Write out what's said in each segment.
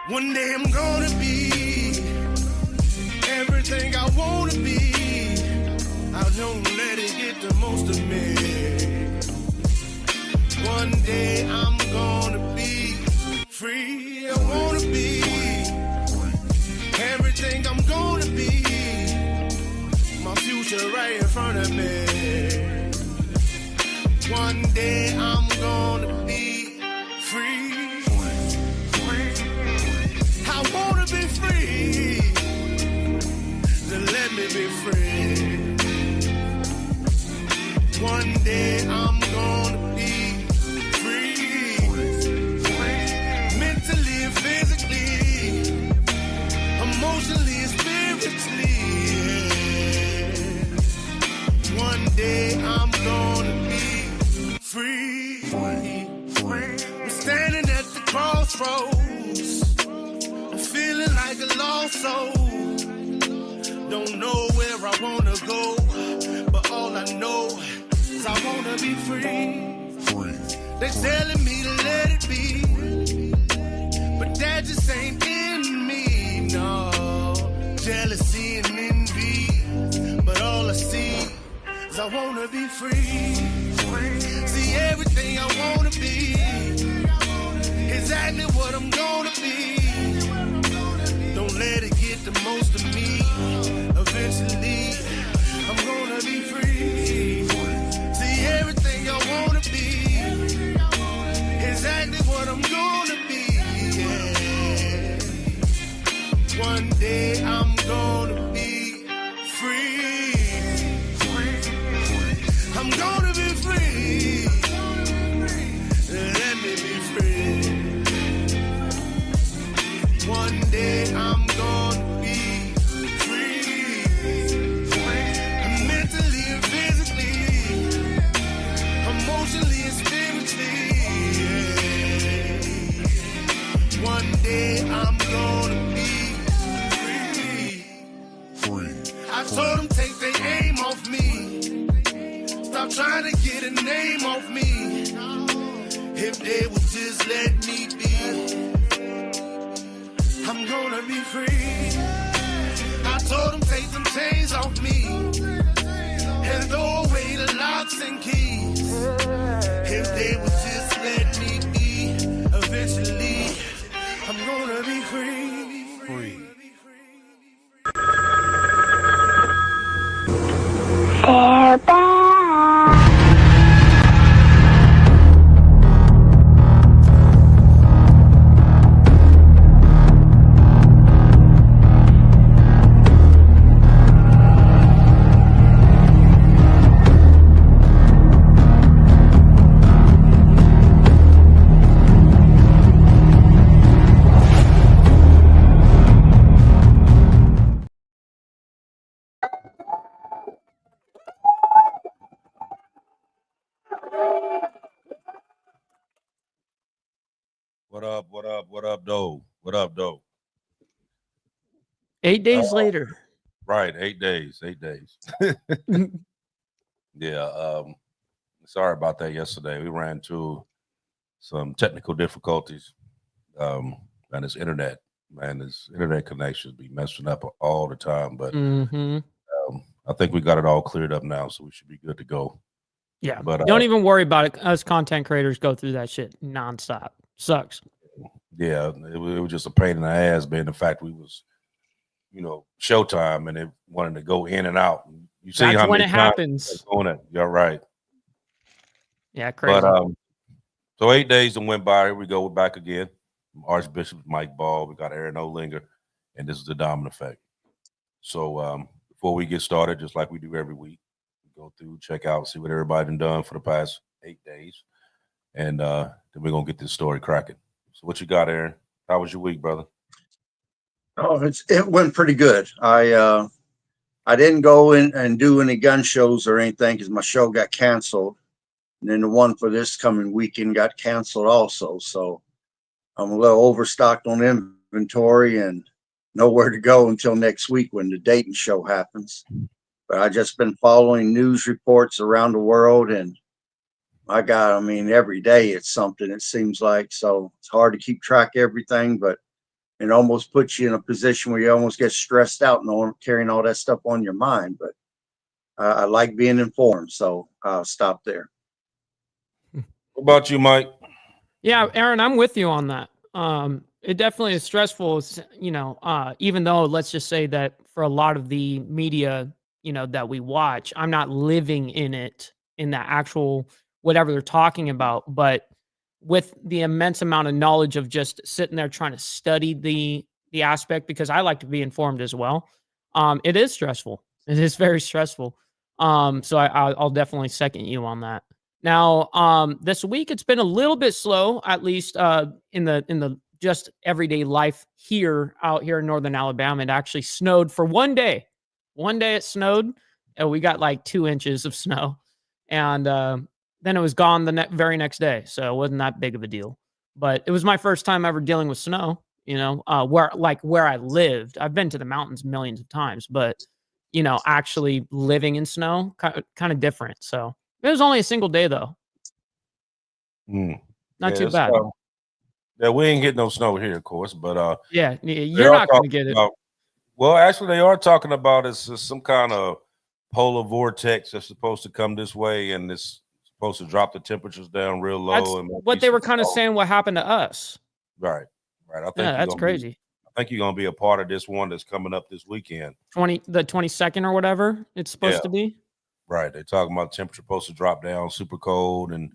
One day I'm gonna be everything I wanna be. I don't let it get the most of me. One day I'm gonna be free. I wanna be everything I'm gonna be. My future right in front of me. One day I'm gonna be free. I wanna be free. Then let me be free. One day I'm gonna be free. Mentally and physically, emotionally and spiritually. One day I'm gonna be free. I'm standing at the crossroads. I'm feeling like a lost soul. Don't know where I wanna go, but all I know is I wanna be free. They're telling me to let it be, but that just ain't in me, no. Jealousy and envy, but all I see is I wanna be free. See everything I wanna be, exactly what I'm gonna be. Don't let it get the most of me. Eventually, I'm gonna be free. See everything I wanna be, exactly what I'm gonna be. Yeah. One day I'm gonna be free. I'm gonna be free. Let me be free. One day I'm gonna be free. Mentally and physically, emotionally and spiritually. Yeah. One day I'm gonna be free. I told them take their aim off me. Stop trying to get a name off me. If they would just let me be, I'm gonna be free. I told them take them chains off me and throw away the locks and keys. If they would just let me be, eventually I'm gonna be free. Free. They're back. What up, Doe? What up, Doe? 8 days later. Right, 8 days. Yeah, sorry about that yesterday. We ran into some technical difficulties. And this internet connections be messing up all the time. But I think we got it all cleared up now, so we should be good to go. Yeah, but don't even worry about it. Us content creators go through that shit nonstop. Sucks. Yeah, it was just a pain in the ass, being the fact we was, showtime, and it wanted to go in and out. You see That's how when many it happens. on it. You're right. Yeah, crazy. But so 8 days and went by. Here we go. We're back again. Archbishop Mike Ball. We got Aaron Olinger, and this is the Dominant Effect. So before we get started, just like we do every week, we go through, check out, see what everybody done for the past 8 days, and then we're gonna get this story cracking. So what you got, Aaron? How was your week, brother? Oh, it went pretty good. I didn't go in and do any gun shows or anything because my show got canceled, and then the one for this coming weekend got canceled also. So I'm a little overstocked on inventory and nowhere to go until next week when the Dayton show happens. But I just been following news reports around the world, and every day it's something, it seems like. So it's hard to keep track of everything, but and almost puts you in a position where you almost get stressed out and carrying all that stuff on your mind. But I like being informed, so I'll stop there. What about you, Mike? Yeah, Aaron, I'm with you on that. It definitely is stressful, even though let's just say that for a lot of the media, that we watch, I'm not living in it in the actual whatever they're talking about, but with the immense amount of knowledge of just sitting there trying to study the aspect, because I like to be informed as well. It is stressful. It is very stressful. So I'll definitely second you on that. Now, this week it's been a little bit slow, at least in the just everyday life out here in northern Alabama. It actually snowed for one day. One day it snowed, and we got like 2 inches of snow, and then it was gone the very next day. So it wasn't that big of a deal. But it was my first time ever dealing with snow. Where I lived, I've been to the mountains millions of times, but actually living in snow, kind of different. So it was only a single day though. Not too bad. Yeah, we ain't getting no snow here, of course, but yeah, you're not going to get it. Well, actually, they are talking about it's some kind of polar vortex that's supposed to come this way, and it's supposed to drop the temperatures down real low. That's and what they were kind of saying. What happened to us? Right. I think that's crazy. I think you're gonna be a part of this one that's coming up this weekend. The 22nd or whatever it's supposed to be. Right. They're talking about the temperature supposed to drop down super cold and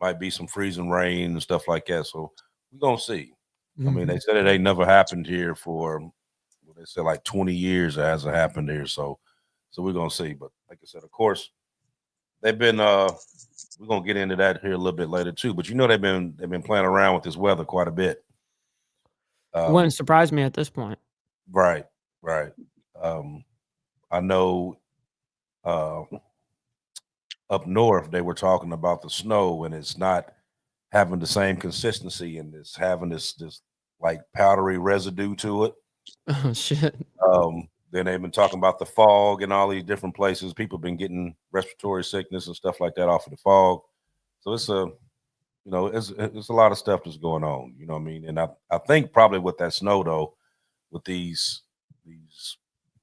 might be some freezing rain and stuff like that. So we're gonna see. I mean, they said it ain't never happened here for they said like 20 years it hasn't happened here. So we're gonna see. But like I said, of course, they've been we're gonna get into that here a little bit later too. But they've been playing around with this weather quite a bit. Wouldn't surprise me at this point. Right. I know up north they were talking about the snow, and it's not having the same consistency, and it's having this like powdery residue to it. Oh shit. Then they've been talking about the fog and all these different places. People have been getting respiratory sickness and stuff like that off of the fog. So it's it's a lot of stuff that's going on. You know what I mean? And I think probably with that snow though, with these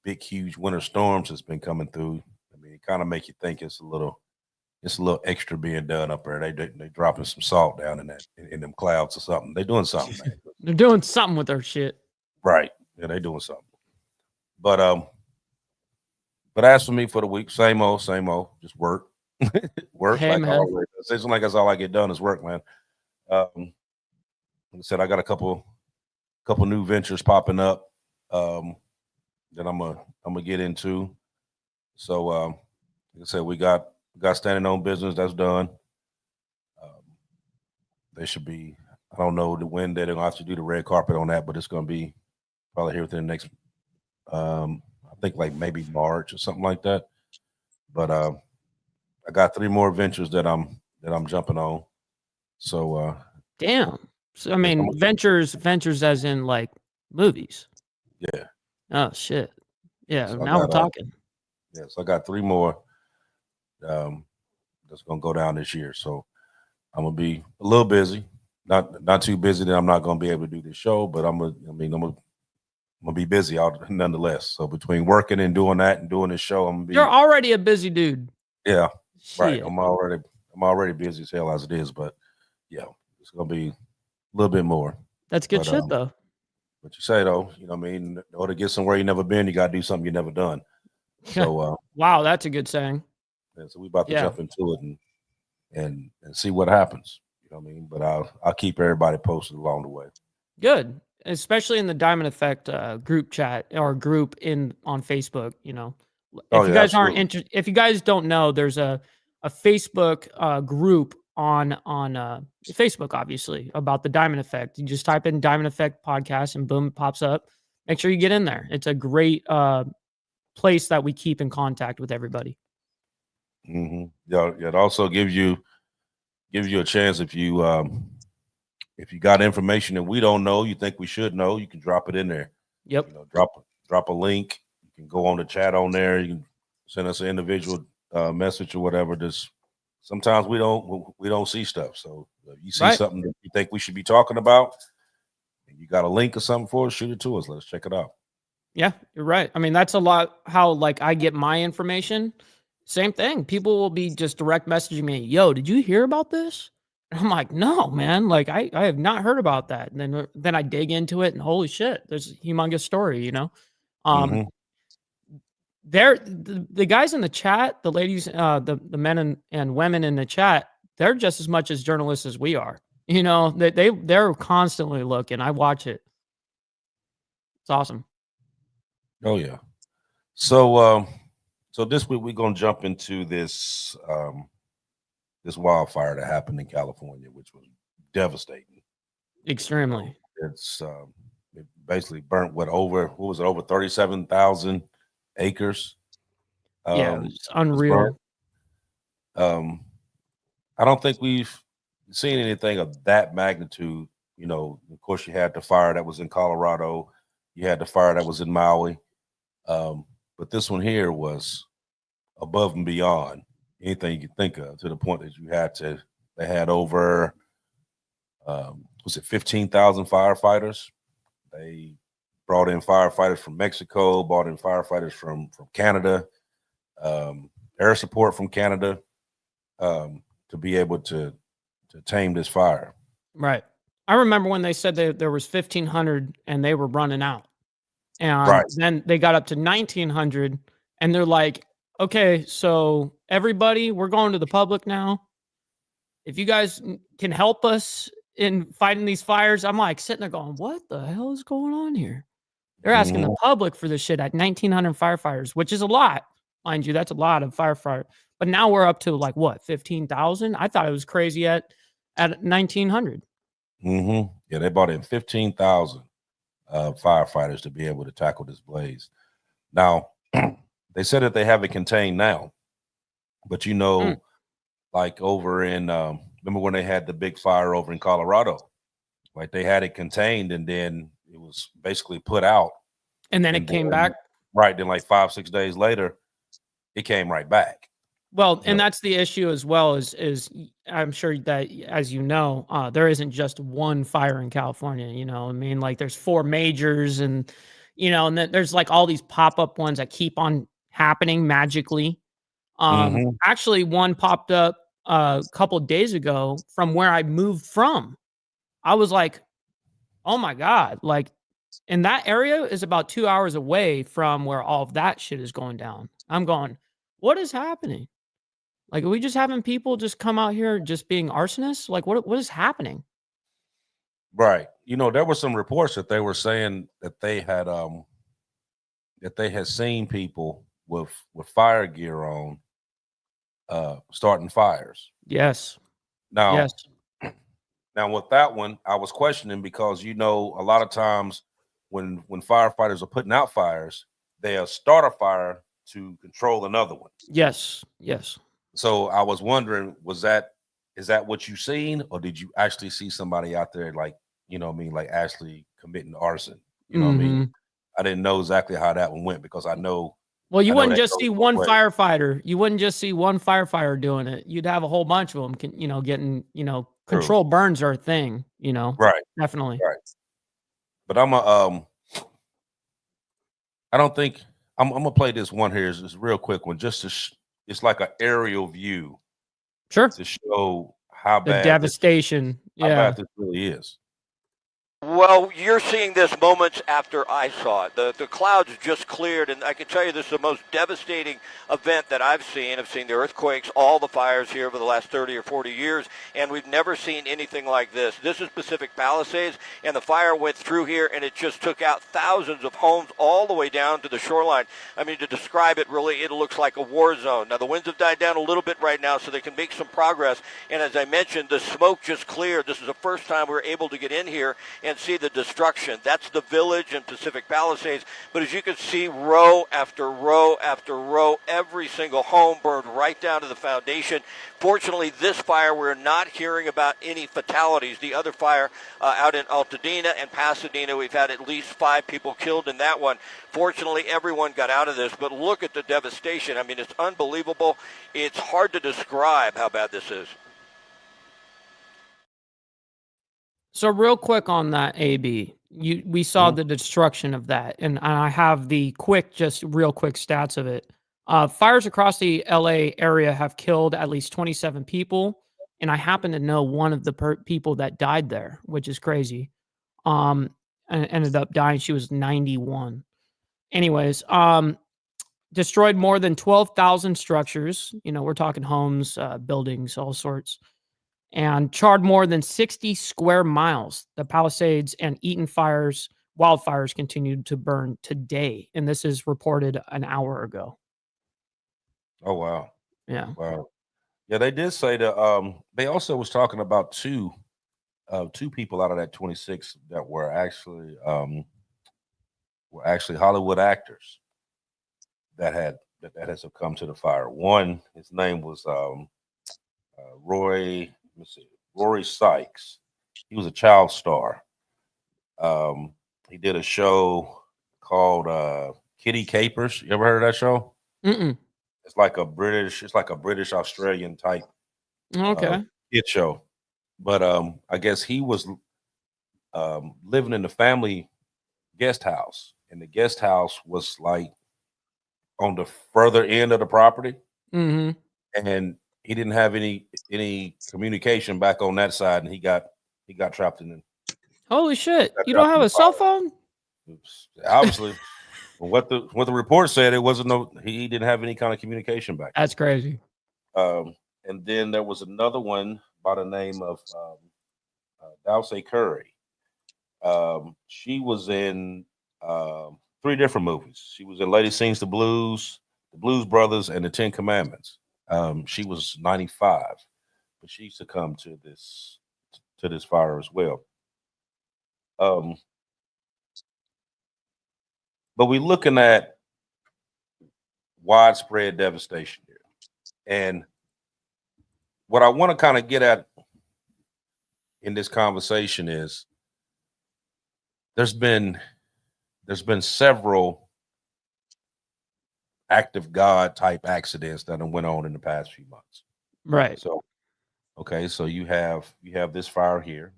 big huge winter storms that's been coming through, I mean, it kind of make you think it's a little extra being done up there. They dropping some salt down in them clouds or something. They're doing something, man. They're doing something with their shit. Right. Yeah, they doing something. But as for me for the week, same old, just work. Work. Hey, man. Always. It seems like that's all I get done is work, man. Like I said, I got a couple new ventures popping up that I'm gonna get into. So like I said, we got standing on business that's done. They should be, I don't know when they're gonna have to do the red carpet on that, but it's gonna be probably here within the next I think like maybe March or something like that. But I got 3 more ventures that I'm jumping on. So damn. So I mean, ventures as in like movies. Yeah. Oh shit. Yeah. So now we're talking. Yeah. So I got 3 more that's gonna go down this year. So I'm gonna be a little busy. Not too busy that I'm not gonna be able to do this show, but I'm gonna be busy nonetheless. So between working and doing that and doing this show, I'm gonna be. You're already a busy dude. Yeah. Shit. Right. I'm already busy as hell as it is, but yeah, it's gonna be a little bit more. That's good shit though. What you say though, you know what I mean? In order to get somewhere you never been, you gotta do something you never done. So wow, that's a good saying. Yeah, so we about to jump into it and see what happens. You know what I mean? But I'll keep everybody posted along the way. Good. Especially in the Diamond Effect group chat or group on Facebook, If you guys aren't interested, if you guys don't know, there's a Facebook group on Facebook, obviously, about the Diamond Effect. You just type in Diamond Effect podcast and boom, it pops up. Make sure you get in there. It's a great place that we keep in contact with everybody. Mm-hmm. Yeah, it also gives you a chance if you got information that we don't know, you think we should know, you can drop it in there. Yep. Drop a link. You can go on the chat on there. You can send us an individual message or whatever. Sometimes we don't see stuff. So if you see something that you think we should be talking about, You got a link or something for us? Shoot it to us. Let's check it out. Yeah, you're right. I mean, that's a lot how like I get my information. Same thing. People will be just direct messaging me, yo, did you hear about this? And I'm like, no, man. Like I have not heard about that. And then I dig into it and holy shit, there's a humongous story, you know? Mhm. The guys in the chat, the ladies, the men and women in the chat, they're just as much as journalists as we are. You know, they're constantly looking. I watch it. It's awesome. Oh yeah. So so this week we're gonna jump into this this wildfire that happened in California, which was devastating. Extremely. It's it basically burnt what was it, over 37,000 acres. Yeah, it's was unreal. burnt. I don't think we've seen anything of that magnitude. You know, of course, you had the fire that was in Colorado, you had the fire that was in Maui, but this one here was above and beyond anything you could think of, to the point that they had over, was it 15,000 firefighters? They brought in firefighters from Mexico, brought in firefighters from Canada, air support from Canada, to be able to tame this fire. Right. I remember when they said that there was 1,500 and they were running out. And Right. then they got up to 1,900 and they're like, okay, so everybody, we're going to the public now. If you guys can help us in fighting these fires, I'm like sitting there going, what the hell is going on here? They're asking the public for this shit at 1,900 firefighters, which is a lot. Mind you, that's a lot of firefighter. But now we're up to like what, 15,000? I thought it was crazy at 1,900. Yeah, they brought in 15,000 firefighters to be able to tackle this blaze. Now, they said that they have it contained now, but you know, like over in, remember when they had the big fire over in Colorado? Like they had it contained and then it was basically put out. And then it came back? Right, then like 5-6 days later, it came right back. Well, and that's the issue as well, is I'm sure that, as you know, there isn't just one fire in California, you know, I mean, like there's 4 majors and, you know, and then there's like all these pop-up ones that keep on happening magically. Actually, one popped up a couple of days ago from where I moved from. I was like, oh my God, like, and that area is about 2 hours away from where all of that shit is going down. I'm going, what is happening? Like, are we just having people just come out here just being arsonists? Like, what is happening? Right. You know, there were some reports that they were saying that they had seen people with fire gear on starting fires. Yes. Now, yes. Now with that one, I was questioning because, you know, a lot of times when firefighters are putting out fires, they'll start a fire to control another one. Yes. Yes. So I was wondering, is that what you seen, or did you actually see somebody out there, like, you know what I mean, like actually committing arson? You know what I mean? I didn't know exactly how that one went because I know. Well, you wouldn't just see one firefighter. You wouldn't just see one firefighter doing it. You'd have a whole bunch of them, you know, getting, you know, controlled burns are a thing, you know. Right. Definitely. Right. But I don't think I'm gonna play this one here. It's a real quick one, just to it's like an aerial view. Sure. To show how The bad devastation. how bad this really is. Well, you're seeing this moments after I saw it. The clouds just cleared, and I can tell you this is the most devastating event that I've seen. I've seen the earthquakes, all the fires here over the last 30 or 40 years, and we've never seen anything like this. This is Pacific Palisades, and the fire went through here, and it just took out thousands of homes all the way down to the shoreline. I mean, to describe it, really, it looks like a war zone. Now, the winds have died down a little bit right now, so they can make some progress, and as I mentioned, the smoke just cleared. This is the first time we're able to get in here and see the destruction. That's the village in Pacific Palisades. But as you can see, row after row after row, every single home burned right down to the foundation. Fortunately, this fire, we're not hearing about any fatalities. The other fire out in Altadena and Pasadena, we've had at least 5 people killed in that one. Fortunately, everyone got out of this, but look at the devastation. I mean, it's unbelievable. It's hard to describe how bad this is. So real quick on that, AB, We saw the destruction of that, and I have the real quick stats of it. Fires across the LA area have killed at least 27 people, and I happen to know one of the people that died there, which is crazy. And ended up dying. She was 91. Anyways, destroyed more than 12,000 structures. We're talking homes, buildings, all sorts, and charred more than 60 square miles. The Palisades and Eaton wildfires continued to burn today, and this is reported an hour ago. Oh wow. Yeah. Wow. Yeah, they did say that. They also was talking about two people out of that 26 that were actually Hollywood actors that had succumbed to the fire. One, his name was Rory Sykes. He was a child star. He did a show called Kitty Capers. You ever heard of that show? Mm-mm. It's like a British Australian type Okay. kid show. But I guess he was living in the family guest house, and the guest house was like on the further end of the property, Mm-hmm. and he didn't have any communication back on that side, and he got trapped in. Holy shit! You don't have a cell phone? Obviously, what the report said, it wasn't he didn't have any kind of communication back. That's crazy. And then there was another one by the name of Dulce Curry. She was in 3 different movies. She was in Lady Sings the Blues Brothers, and the 10 Commandments. She was 95, but she succumbed to this fire as well. But we're looking at widespread devastation here. And what I want to kind of get at in this conversation is there's been several act of God type accidents that have went on in the past few months. Right. So, okay, so you have this fire here.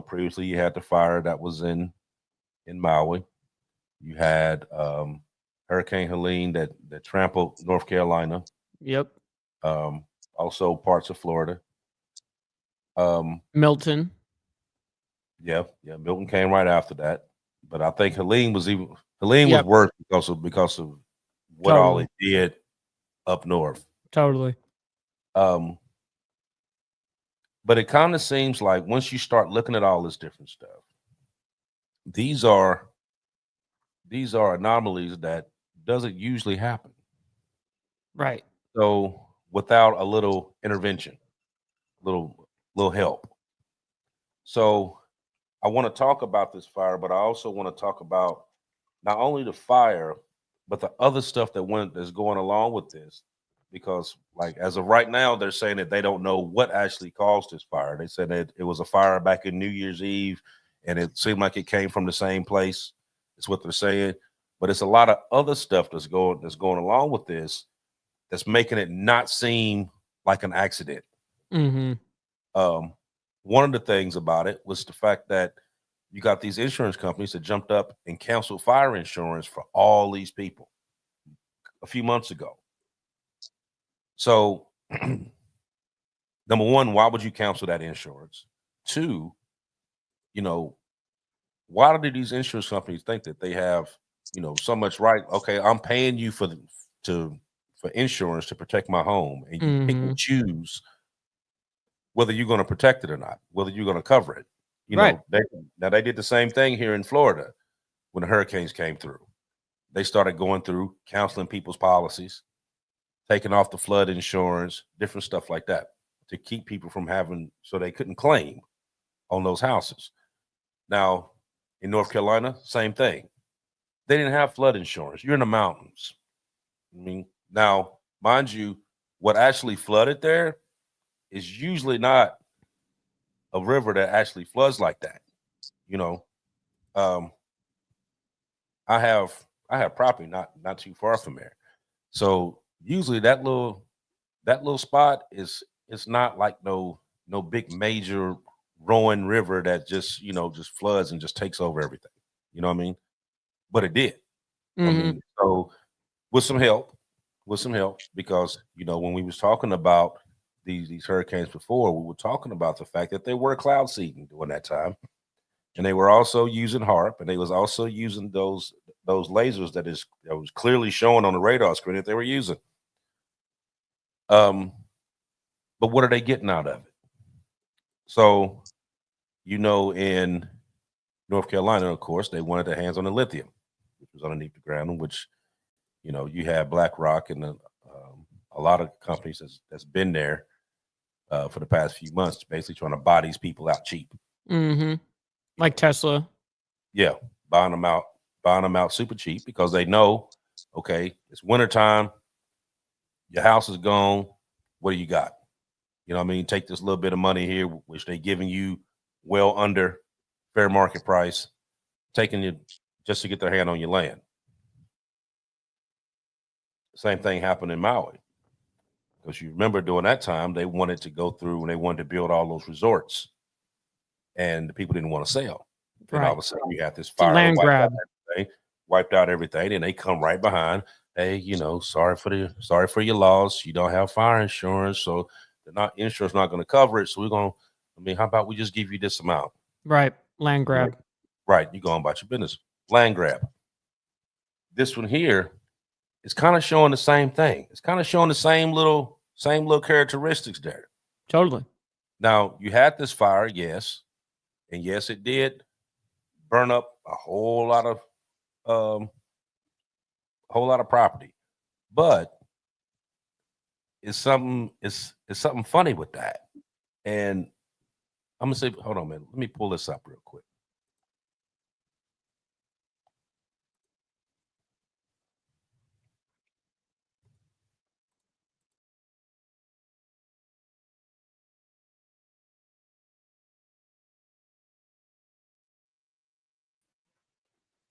Previously you had the fire that was in Maui. You had Hurricane Helene that trampled North Carolina. Yep. Also parts of Florida. Milton. Yeah, Milton came right after that. But I think Helene was worse because of what all it did up north. Totally. But it kind of seems like once you start looking at all this different stuff, these are anomalies that doesn't usually happen. Right. So without a little intervention, little help. So I want to talk about this fire, but I also want to talk about not only the fire, but the other stuff that's going along with this. Because like as of right now, they're saying that they don't know what actually caused this fire. They said that it was a fire back in New Year's Eve, and it seemed like it came from the same place. It's what they're saying. But it's a lot of other stuff that's going along with this that's making it not seem like an accident. Mm-hmm. One of the things about it was the fact that you got these insurance companies that jumped up and canceled fire insurance for all these people a few months ago. So, number one, why would you cancel that insurance? 2, why do these insurance companies think that they have, so much right? Okay, I'm paying you for insurance to protect my home, and you pick and choose whether you're going to protect it or not, whether you're going to cover it. Right. They did the same thing here in Florida when the hurricanes came through. They started going through canceling people's policies, taking off the flood insurance, different stuff like that to keep people from having, so they couldn't claim on those houses. Now, in North Carolina, same thing. They didn't have flood insurance. You're in the mountains. Now, mind you, what actually flooded there is usually not a river that actually floods like that. I have property not too far from there. So usually that little spot is not like no big major Rowan River that just, just floods and just takes over everything. You know what I mean? But it did. I mean, so with some help, because, when we was talking about these hurricanes before, we were talking about the fact that they were cloud seeding during that time. And they were also using HARP, and they was also using those lasers that was clearly showing on the radar screen that they were using. But what are they getting out of it? So, in North Carolina, of course, they wanted their hands on the lithium, which was underneath the ground, which, you have BlackRock and a lot of companies that's been there for the past few months, basically trying to buy these people out cheap. Like Tesla. Yeah, buying them out super cheap because they know, okay, it's wintertime, your house is gone, what do you got? You know what I mean? Take this little bit of money here, which they giving you well under fair market price, taking you just to get their hand on your land. Same thing happened in Maui. Because you remember during that time, they wanted to go through and they wanted to build all those resorts. And the people didn't want to sell. And all of a sudden you have this fire land grab. Wiped out everything, and they come right behind. Hey, sorry for your loss. You don't have fire insurance, so insurance not going to cover it. So how about we just give you this amount? Right. Land grab. Right. You go on about your business. Land grab. This one here is kind of showing the same thing. It's kind of showing the same little characteristics there. Totally. Now you had this fire, yes. And yes, it did burn up a whole lot of property, but it's something funny with that. And I'm gonna say, hold on, man. Let me pull this up real quick.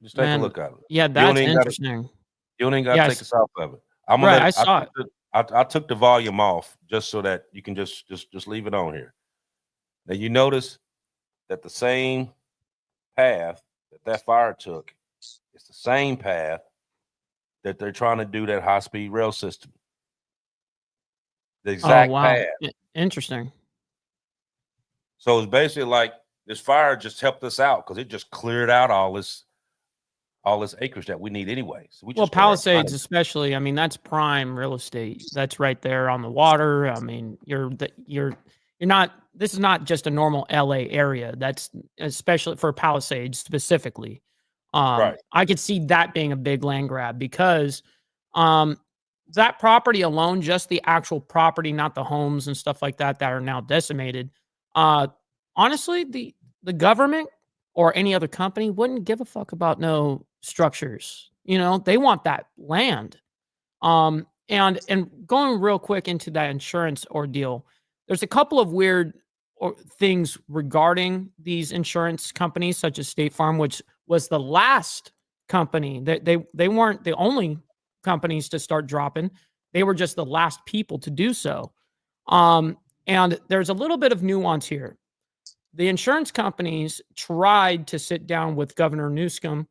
Just take a look at it. Yeah, that's interesting. You ain't got to take us off of it. I saw it. I took the volume off just so that you can just leave it on here. Now you notice that the same path that fire took is the same path that they're trying to do that high-speed rail system. The exact path. Interesting. So it's basically like this fire just helped us out because it just cleared out all this acreage that we need anyway. So Palisades especially, I mean, that's prime real estate. That's right there on the water. I mean, you're not, this is not just a normal LA area. That's especially for Palisades specifically. Right. I could see that being a big land grab because that property alone, just the actual property, not the homes and stuff like that are now decimated. Honestly, the government or any other company wouldn't give a fuck about no structures. They want that land. And going real quick into that insurance ordeal, there's a couple of weird things regarding these insurance companies, such as State Farm, which was the last company. They weren't the only companies to start dropping. They were just the last people to do so. And there's a little bit of nuance here. The insurance companies tried to sit down with Governor Newsom,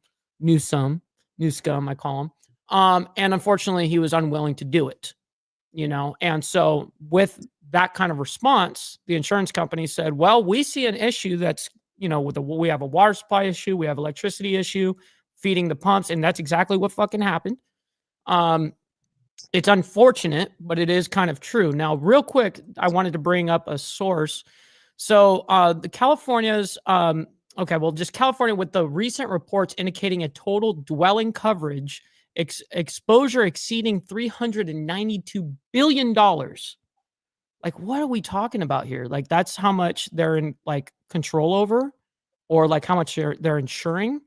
I call him. And unfortunately, he was unwilling to do it, And so with that kind of response, the insurance company said, well, we see an issue that's, we have a water supply issue, we have electricity issue, feeding the pumps, and that's exactly what fucking happened. It's unfortunate, but it is kind of true. Now, real quick, I wanted to bring up a source. So the California's, just California with the recent reports indicating a total dwelling coverage exposure exceeding $392 billion. Like, what are we talking about here? Like, that's how much they're in control over, or like how much they're insuring,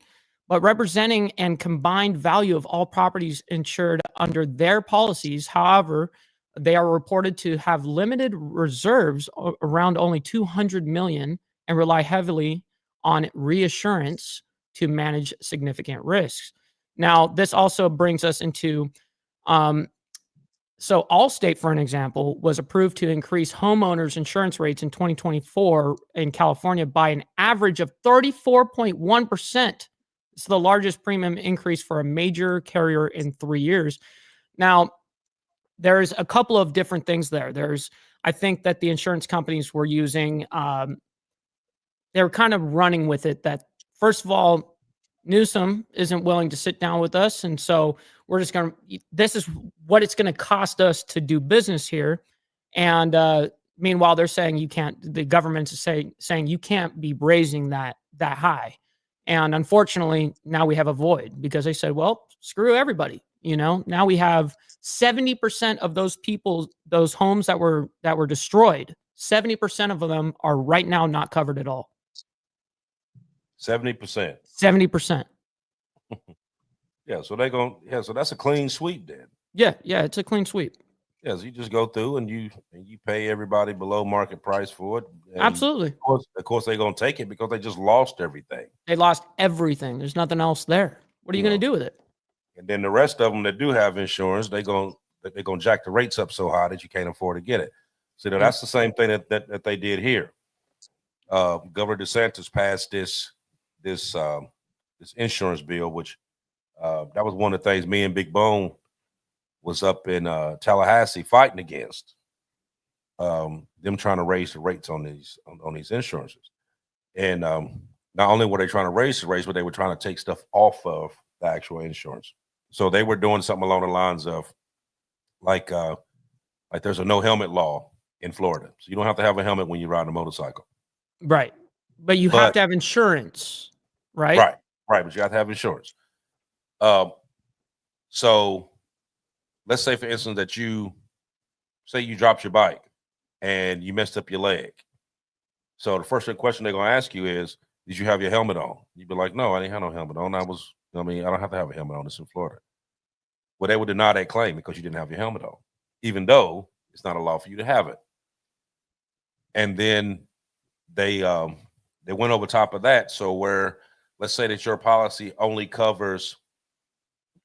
but representing and combined value of all properties insured under their policies. However, they are reported to have limited reserves around only 200 million and rely heavily on reassurance to manage significant risks. Now, this also brings us into So Allstate, for an example, was approved to increase homeowners insurance rates in 2024 in California by an average of 34.1%. It's the largest premium increase for a major carrier in 3 years. Now, there's a couple of different things there. I think that the insurance companies were using, they're kind of running with it that, first of all, Newsom isn't willing to sit down with us. And so we're just going to, this is what it's going to cost us to do business here. And meanwhile, they're saying you can't, the government's saying you can't be raising that high. And unfortunately, now we have a void because they said, well, screw everybody. Now we have 70% of those people, those homes that were destroyed, 70% of them are right now not covered at all. 70%. 70%. Yeah, so so that's a clean sweep then. Yeah, it's a clean sweep. Yeah, so you just go through and you pay everybody below market price for it. Absolutely. Of course they're gonna take it because they just lost everything. They lost everything. There's nothing else there. What are you gonna do with it? And then the rest of them that do have insurance, they're gonna jack the rates up so high that you can't afford to get it. So that's the same thing that they did here. Governor DeSantis passed this insurance bill, which that was one of the things me and Big Bone was up in Tallahassee fighting against, them trying to raise the rates on these insurances. And not only were they trying to raise the rates, but they were trying to take stuff off of the actual insurance. So they were doing something along the lines of like there's a no helmet law in Florida. So you don't have to have a helmet when you ride a motorcycle. Right. But you have to have insurance, right? Right. But you have to have insurance. So let's say, for instance, that you dropped your bike and you messed up your leg. So the first question they're going to ask you is, did you have your helmet on? You'd be like, no, I didn't have no helmet on. I don't have to have a helmet on. It's in Florida. Well, they would deny that claim because you didn't have your helmet on, even though it's not a law for you to have it. And then they went over top of that. So where, let's say that your policy only covers,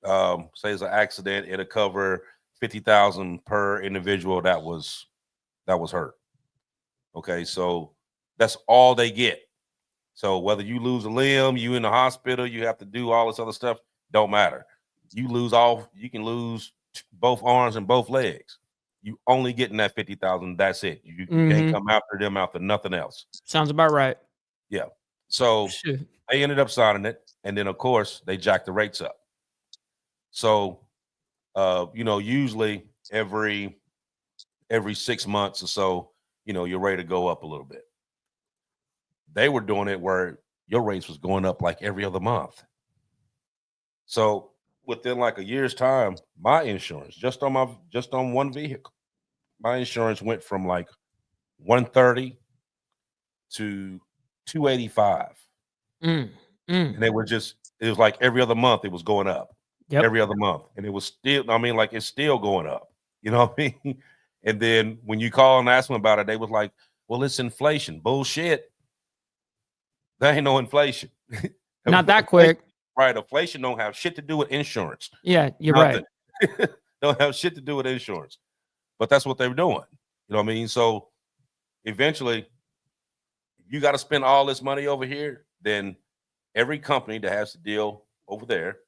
say it's an accident, it'll cover $50,000 per individual that was hurt. Okay, so that's all they get. So whether you lose a limb, you in the hospital, you have to do all this other stuff, don't matter. You can lose both arms and both legs. You only getting that 50,000. That's it. You can't come after them after nothing else. Sounds about right. Yeah. So they ended up signing it, and then of course they jacked the rates up. So, usually every 6 months or so, you're ready to go up a little bit. They were doing it where your rates was going up like every other month. So within like a year's time, my insurance just on one vehicle, my insurance went from like $130 to $285. And it was like every other month it was going up. Yep. Every other month. And it was still, it's still going up. You know what I mean? And then when you call and ask them about it, they was like, well, it's inflation. Bullshit. There ain't no inflation. Not that quick. Right. Inflation don't have shit to do with insurance. Yeah, you're right. Don't have shit to do with insurance. But that's what they were doing. You know what I mean? So eventually, you got to spend all this money over here, then every company that has to deal over there,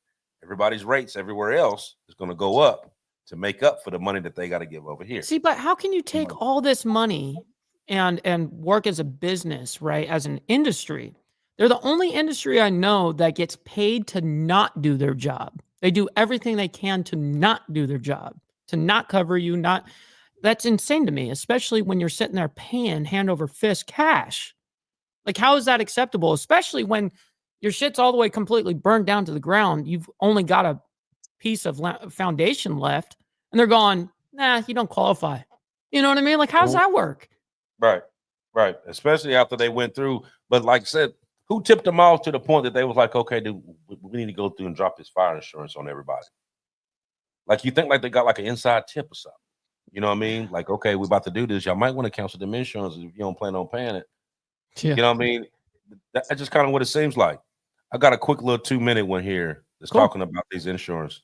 everybody's rates everywhere else is going to go up to make up for the money that they got to give over here. See, but how can you take all this money and work as a business, right? As an industry? They're the only industry I know that gets paid to not do their job. They do everything they can to not do their job, to not cover you, that's insane to me, especially when you're sitting there paying hand over fist cash. Like, how is that acceptable? Especially when your shit's all the way completely burned down to the ground. You've only got a piece of foundation left, and they're going, nah, you don't qualify. You know what I mean? Like, how does that work? Right. Especially after they went through. But like I said, who tipped them off to the point that they was like, okay, dude, we need to go through and drop this fire insurance on everybody? Like, you think like they got like an inside tip or something? You know what I mean? Like, okay, we're about to do this. Y'all might want to cancel them insurance if you don't plan on paying it. Yeah. You know what I mean? That's just kind of what it seems like. I got a quick little 2-minute one here that's talking about these insurance.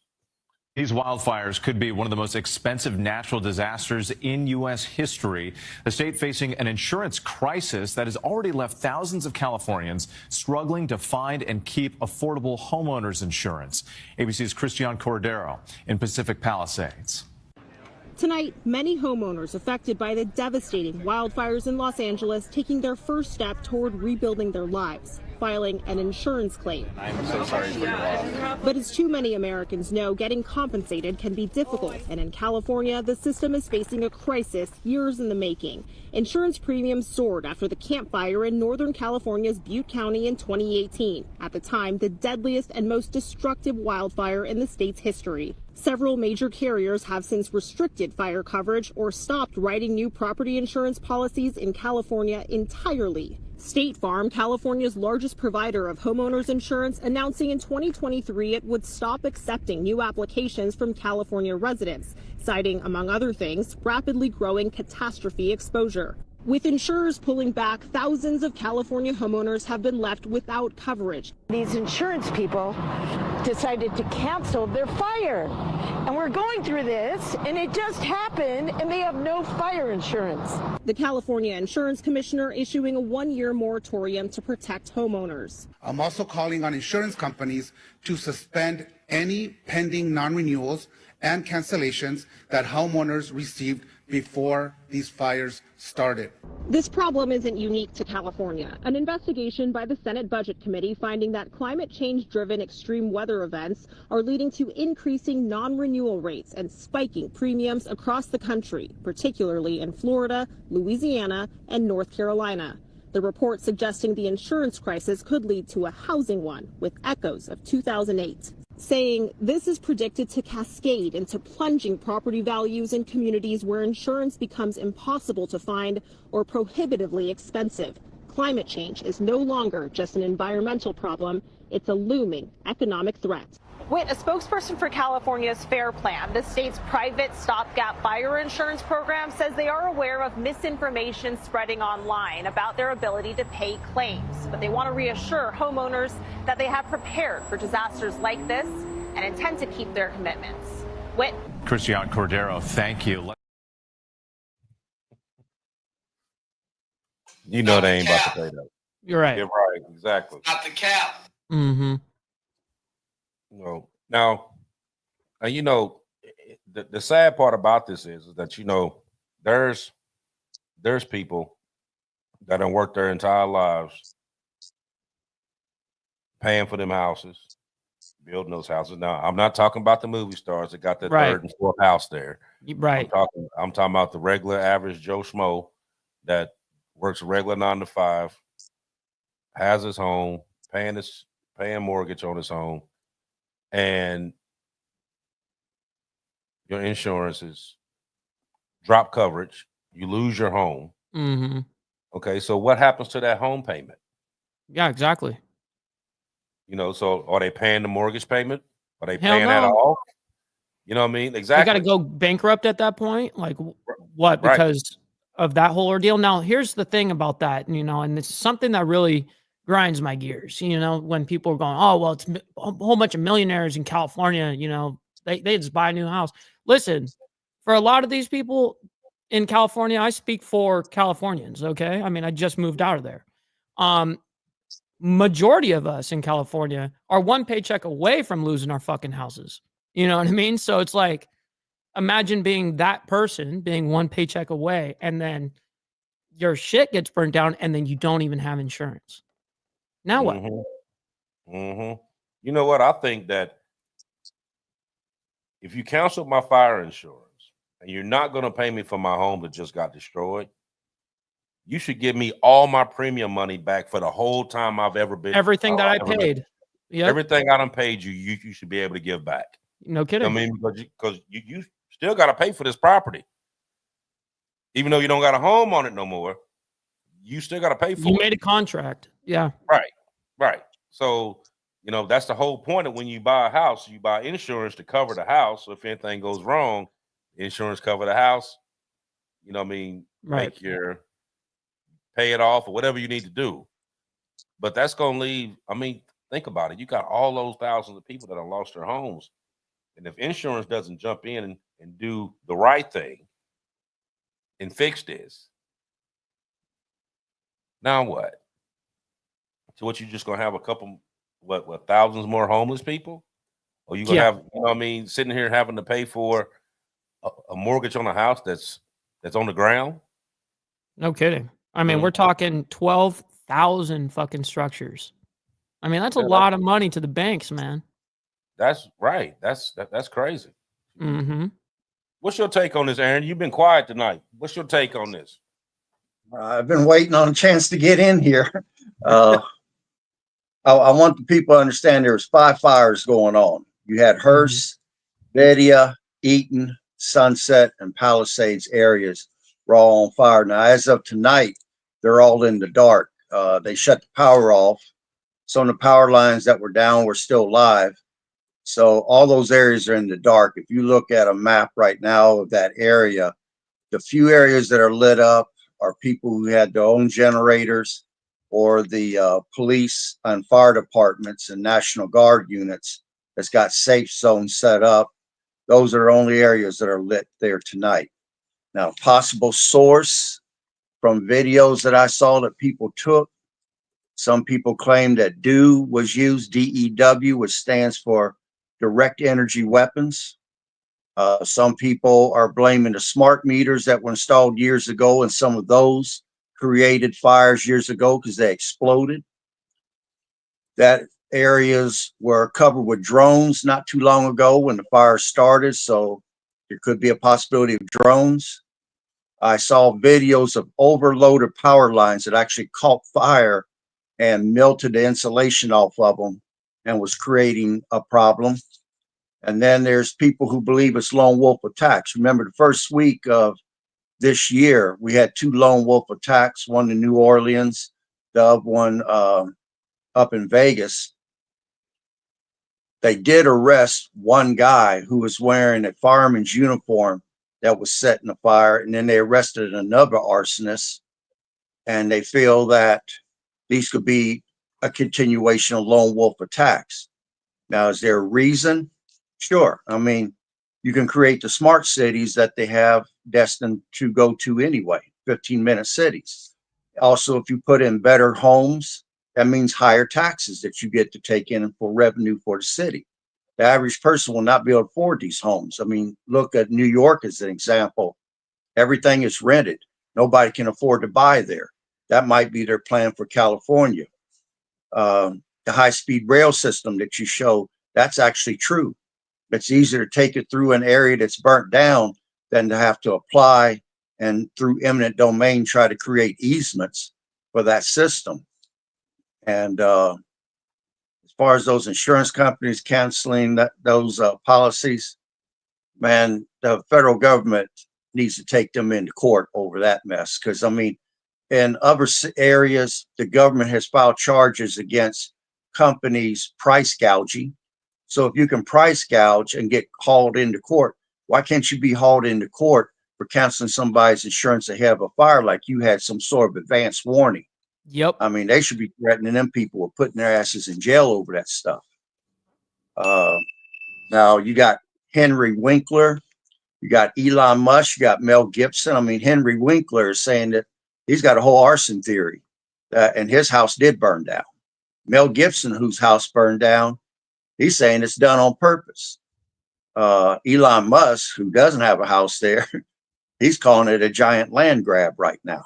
These wildfires could be one of the most expensive natural disasters in U.S. history. The state facing an insurance crisis that has already left thousands of Californians struggling to find and keep affordable homeowners insurance. ABC's Christian Cordero in Pacific Palisades. Tonight, many homeowners affected by the devastating wildfires in Los Angeles taking their first step toward rebuilding their lives, filing an insurance claim. I'm so sorry for your loss. But as too many Americans know, getting compensated can be difficult. And in California, the system is facing a crisis years in the making. Insurance premiums soared after the Camp Fire in Northern California's Butte County in 2018. At the time, the deadliest and most destructive wildfire in the state's history. Several major carriers have since restricted fire coverage or stopped writing new property insurance policies in California entirely. State Farm, California's largest provider of homeowners insurance, announcing in 2023 it would stop accepting new applications from California residents, citing, among other things, rapidly growing catastrophe exposure. With insurers pulling back, thousands of California homeowners have been left without coverage. These insurance people decided to cancel their fire. And we're going through this, and it just happened, and they have no fire insurance. The California Insurance Commissioner issuing a one-year moratorium to protect homeowners. I'm also calling on insurance companies to suspend any pending non-renewals and cancellations that homeowners received before these fires started. This problem isn't unique to California. An investigation by the Senate Budget Committee finding that climate change-driven extreme weather events are leading to increasing non-renewal rates and spiking premiums across the country, particularly in Florida, Louisiana, and North Carolina. The report suggesting the insurance crisis could lead to a housing one, with echoes of 2008. Saying this is predicted to cascade into plunging property values in communities where insurance becomes impossible to find or prohibitively expensive. Climate change is no longer just an environmental problem, it's a looming economic threat. Whit, a spokesperson for California's FAIR Plan, the state's private stopgap fire insurance program, says they are aware of misinformation spreading online about their ability to pay claims. But they want to reassure homeowners that they have prepared for disasters like this and intend to keep their commitments. Whit. Christian Cordero, thank you. You know they ain't about to pay that. You're right. You're right. Exactly. Not the cap. Mm-hmm. No. Now, you know, the sad part about this is that, you know, there's people that don't work their entire lives paying for them houses, building those houses. Now, I'm not talking about the movie stars that got their third and fourth house there. Right. I'm talking about the regular average Joe Schmo that works a regular 9 to 5, has his home, paying mortgage on his home, and your insurance is drop coverage. You lose your home. Mm-hmm. Okay, so what happens to that home payment? Yeah, exactly. You know, so are they paying the mortgage payment? Are they Hell paying that no. off? You know what I mean? Exactly. You got to go bankrupt at that point. Like what? Because of that whole ordeal. Now, here's the thing about that, you know, and it's something that really grinds my gears, you know, when people are going, oh, well, it's a whole bunch of millionaires in California, you know, they just buy a new house. Listen, for a lot of these people in California, I speak for Californians, okay? I mean, I just moved out of there. Majority of us in California are one paycheck away from losing our fucking houses. You know what I mean? So it's like, imagine being that person, being one paycheck away, and then your shit gets burned down, and then you don't even have insurance. Now what? Mm-hmm. Mm-hmm. You know what? I think that if you cancel my fire insurance and you're not going to pay me for my home that just got destroyed, you should give me all my premium money back for the whole time I've ever been. Everything that I paid. Yeah. Everything I done paid you, you should be able to give back. No kidding. I mean, because you still got to pay for this property. Even though you don't got a home on it no more, you still got to pay for it. You made a contract. Yeah. Right. So, you know, that's the whole point of when you buy a house, you buy insurance to cover the house. So if anything goes wrong, insurance cover the house. You know what I mean? Right. Pay it off or whatever you need to do. But that's going to leave, I mean, think about it. You got all those thousands of people that have lost their homes. And if insurance doesn't jump in and do the right thing and fix this, now what? So what, you just gonna have a couple, what thousands more homeless people? Or you gonna have, you know what I mean, sitting here having to pay for a mortgage on a house that's on the ground? No kidding. I mean, we're talking 12,000 fucking structures. I mean, that's a lot of money to the banks, man. That's right. That's crazy. Mm-hmm. What's your take on this, Aaron? You've been quiet tonight. What's your take on this? I've been waiting on a chance to get in here. I want the people to understand there was 5 fires going on. You had Hearst, Bedia, Eaton, Sunset, and Palisades areas were all on fire. Now, as of tonight, they're all in the dark. They shut the power off. Some of the power lines that were down were still live. So all those areas are in the dark. If you look at a map right now of that area, the few areas that are lit up are people who had their own generators, or the police and fire departments and National Guard units that's got safe zones set up. Those are the only areas that are lit there tonight. Now, possible source from videos that I saw that people took, some people claim that DEW was used, DEW, which stands for direct energy weapons. Some people are blaming the smart meters that were installed years ago, and some of those created fires years ago because they exploded. That areas were covered with drones not too long ago when the fire started, so there could be a possibility of drones. I saw videos of overloaded power lines that actually caught fire and melted the insulation off of them and was creating a problem. And then there's people who believe it's lone wolf attacks. Remember, the first week of this year, we had 2 lone wolf attacks, one in New Orleans, the other one up in Vegas. They did arrest one guy who was wearing a fireman's uniform that was setting a fire, and then they arrested another arsonist, and they feel that these could be a continuation of lone wolf attacks. Now, is there a reason? Sure. I mean, you can create the smart cities that they have destined to go to anyway, 15-minute cities. Also, if you put in better homes, that means higher taxes that you get to take in for revenue for the city. The average person will not be able to afford these homes. I mean, look at New York as an example. Everything is rented. Nobody can afford to buy there. That might be their plan for California. The high-speed rail system that you show, that's actually true. It's easier to take it through an area that's burnt down than to have to apply and through eminent domain try to create easements for that system. And as far as those insurance companies canceling those policies, man, the federal government needs to take them into court over that mess. Because, I mean, in other areas, the government has filed charges against companies price gouging. So if you can price gouge and get hauled into court, why can't you be hauled into court for canceling somebody's insurance ahead of a fire like you had some sort of advance warning? Yep. I mean, they should be threatening them people with putting their asses in jail over that stuff. Now, you got Henry Winkler, you got Elon Musk, you got Mel Gibson. I mean, Henry Winkler is saying that he's got a whole arson theory, and his house did burn down. Mel Gibson, whose house burned down, he's saying it's done on purpose. Elon Musk, who doesn't have a house there, he's calling it a giant land grab right now.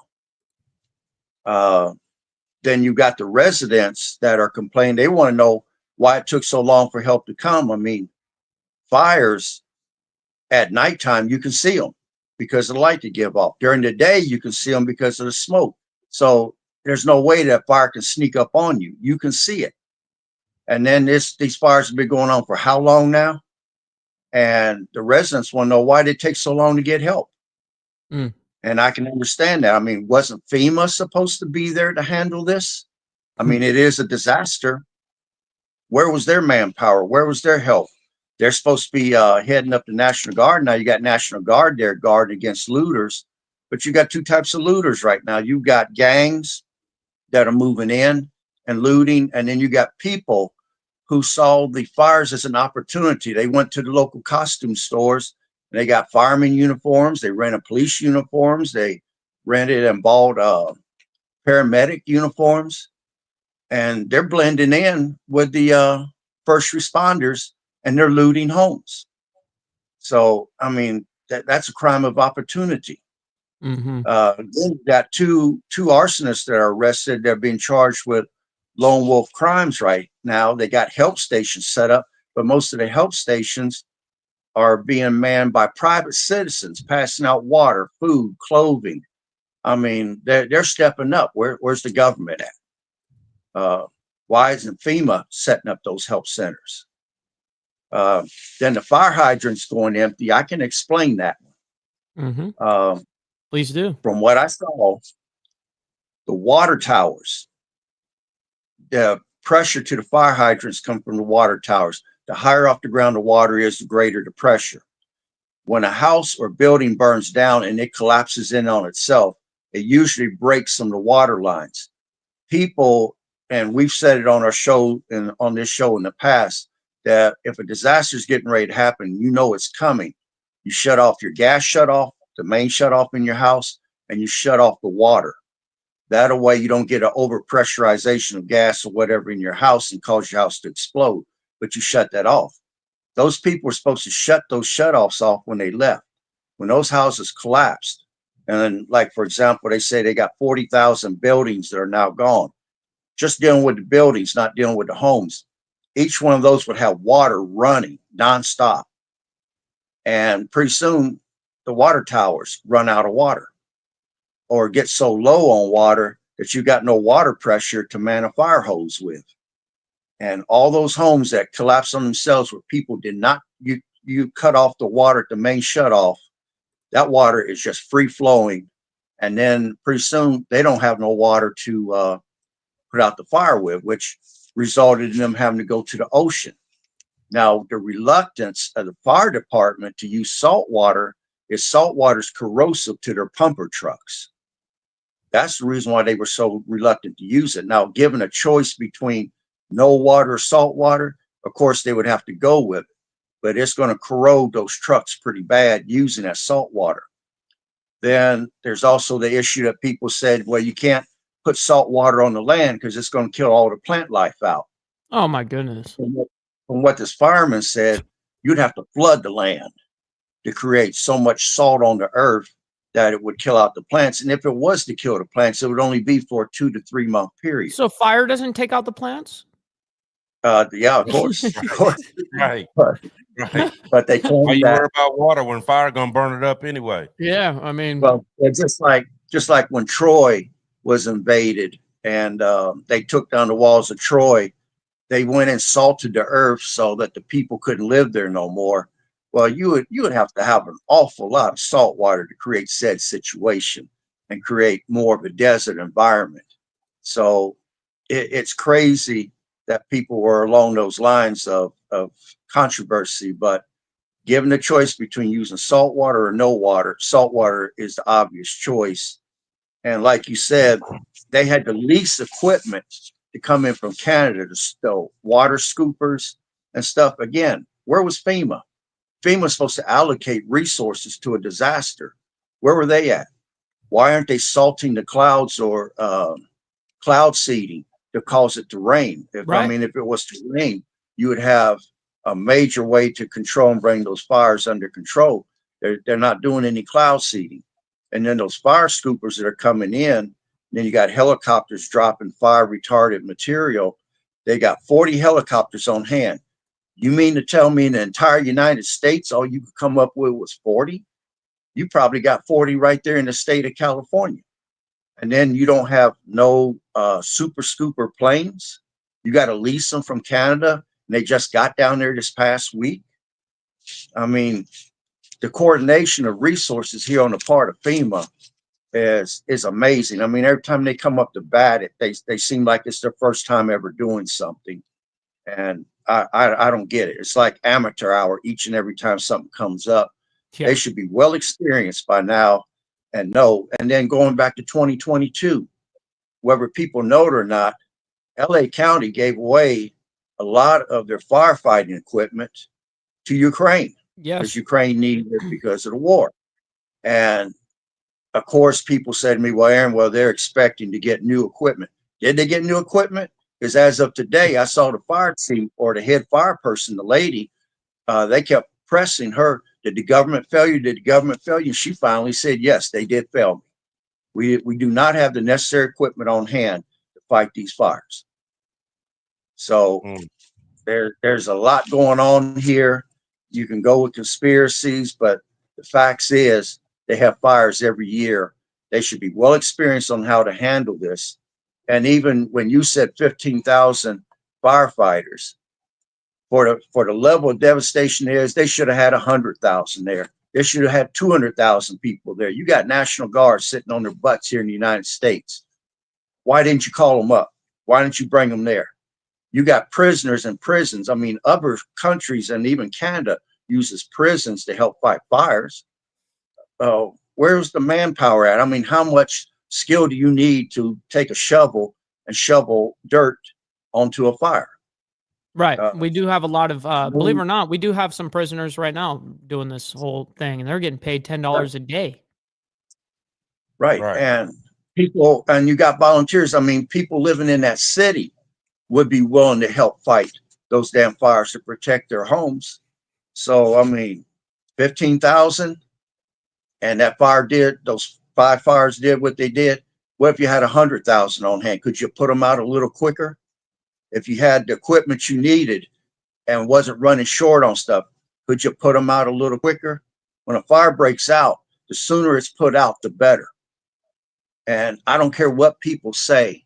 Then you've got the residents that are complaining. They want to know why it took so long for help to come. I mean, fires at nighttime, you can see them because of the light they give off. During the day, you can see them because of the smoke. So there's no way that fire can sneak up on you. You can see it. And then these fires have been going on for how long now? And the residents want to know why did it take so long to get help. And I can understand that. I mean, wasn't FEMA supposed to be there to handle this? I mean, it is a disaster. Where was their manpower? Where was their help? They're supposed to be heading up the National Guard. Now you got National Guard there guarding against looters, but you got 2 types of looters right now. You've got gangs that are moving in and looting, and then you got people who saw the fires as an opportunity. They went to the local costume stores and they got fireman uniforms. They rented police uniforms. They rented and bought paramedic uniforms, and they're blending in with the first responders, and they're looting homes. So, I mean, that's a crime of opportunity. Mm-hmm. Then got two arsonists that are arrested. They're being charged with lone wolf crimes right now. They got help stations set up, but most of the help stations are being manned by private citizens, passing out water, food, clothing. I mean, they're stepping up. Where's the government at? Why isn't FEMA setting up those help centers? Then the fire hydrants going empty. I can explain that. Mm-hmm. Please do. From what I saw, the water towers, the pressure to the fire hydrants come from the water towers. The higher off the ground the water is, the greater the pressure. When a house or building burns down and it collapses in on itself, it usually breaks some of the water lines. People, and we've said it on our show and on this show in the past, that if a disaster is getting ready to happen, you know it's coming. You shut off your gas shut off, the main shut off in your house, and you shut off the water. That way you don't get an overpressurization of gas or whatever in your house and cause your house to explode, but you shut that off. Those people were supposed to shut those shutoffs off when they left, when those houses collapsed. And then, like, for example, they say they got 40,000 buildings that are now gone. Just dealing with the buildings, not dealing with the homes. Each one of those would have water running nonstop. And pretty soon, the water towers run out of water or get so low on water that you got no water pressure to man a fire hose with. And all those homes that collapse on themselves where people did not, you cut off the water at the main shut off, that water is just free flowing. And then pretty soon they don't have no water to put out the fire with, which resulted in them having to go to the ocean. Now, the reluctance of the fire department to use salt water is salt water is corrosive to their pumper trucks. That's the reason why they were so reluctant to use it. Now, given a choice between no water or salt water, of course, they would have to go with it, but it's going to corrode those trucks pretty bad using that salt water. Then there's also the issue that people said, well, you can't put salt water on the land because it's going to kill all the plant life out. Oh, my goodness. From what this fireman said, you'd have to flood the land to create so much salt on the earth that it would kill out the plants. And if it was to kill the plants, it would only be for a 2 to 3 month period. So fire doesn't take out the plants? Yeah, of course. Of course. Right. But they claim Why you that, worry about water when fire gonna burn it up anyway? Yeah, I mean, well, it's just like when Troy was invaded and they took down the walls of Troy, they went and salted the earth so that the people couldn't live there no more. Well, you would have to have an awful lot of salt water to create said situation and create more of a desert environment. So it's crazy that people were along those lines of controversy, but given the choice between using salt water or no water, salt water is the obvious choice. And like you said, they had to lease equipment to come in from Canada to stow water scoopers and stuff. Again, where was FEMA? FEMA was supposed to allocate resources to a disaster. Where were they at? Why aren't they salting the clouds or cloud seeding to cause it to rain? Right. I mean, if it was to rain, you would have a major way to control and bring those fires under control. They're not doing any cloud seeding. And then those fire scoopers that are coming in, then you got helicopters dropping fire retardant material. They got 40 helicopters on hand. You mean to tell me in the entire United States, all you could come up with was 40? You probably got 40 right there in the state of California. And then you don't have no super scooper planes. You got to lease them from Canada. And they just got down there this past week. I mean, the coordination of resources here on the part of FEMA is amazing. I mean, every time they come up to bat, they seem like it's their first time ever doing something. And I don't get it. It's like amateur hour each and every time something comes up. Yeah. They should be well experienced by now and know. And then going back to 2022, whether people know it or not, LA County gave away a lot of their firefighting equipment to Ukraine because Yes. Ukraine needed it because of the war. And of course, people say to me, well, Aaron, well, they're expecting to get new equipment. Did they get new equipment? Because as of today, I saw the fire chief or the head fire person, the lady, they kept pressing her. Did the government fail you? Did the government fail you? She finally said, yes, they did fail me. We do not have the necessary equipment on hand to fight these fires. So there's a lot going on here. You can go with conspiracies, but the facts is they have fires every year. They should be well experienced on how to handle this. And even when you said 15,000 firefighters, for the level of devastation is, they should have had 100,000 there. They should have had 200,000 people there. You got National Guard sitting on their butts here in the United States. Why didn't you call them up? Why didn't you bring them there? You got prisoners in prisons. I mean, other countries and even Canada uses prisons to help fight fires. Where's the manpower at? I mean, how much skill do you need to take a shovel and shovel dirt onto a fire? Right. We do have a lot of, believe it or not, we do have some prisoners right now doing this whole thing, and they're getting paid $10 a day. Right. And people, and you got volunteers. I mean, people living in that city would be willing to help fight those damn fires to protect their homes. So, I mean, 15,000, and that fire did, those 5 fires did what they did. What if you had 100,000 on hand? Could you put them out a little quicker? If you had the equipment you needed and wasn't running short on stuff, could you put them out a little quicker? When a fire breaks out, the sooner it's put out, the better. And I don't care what people say.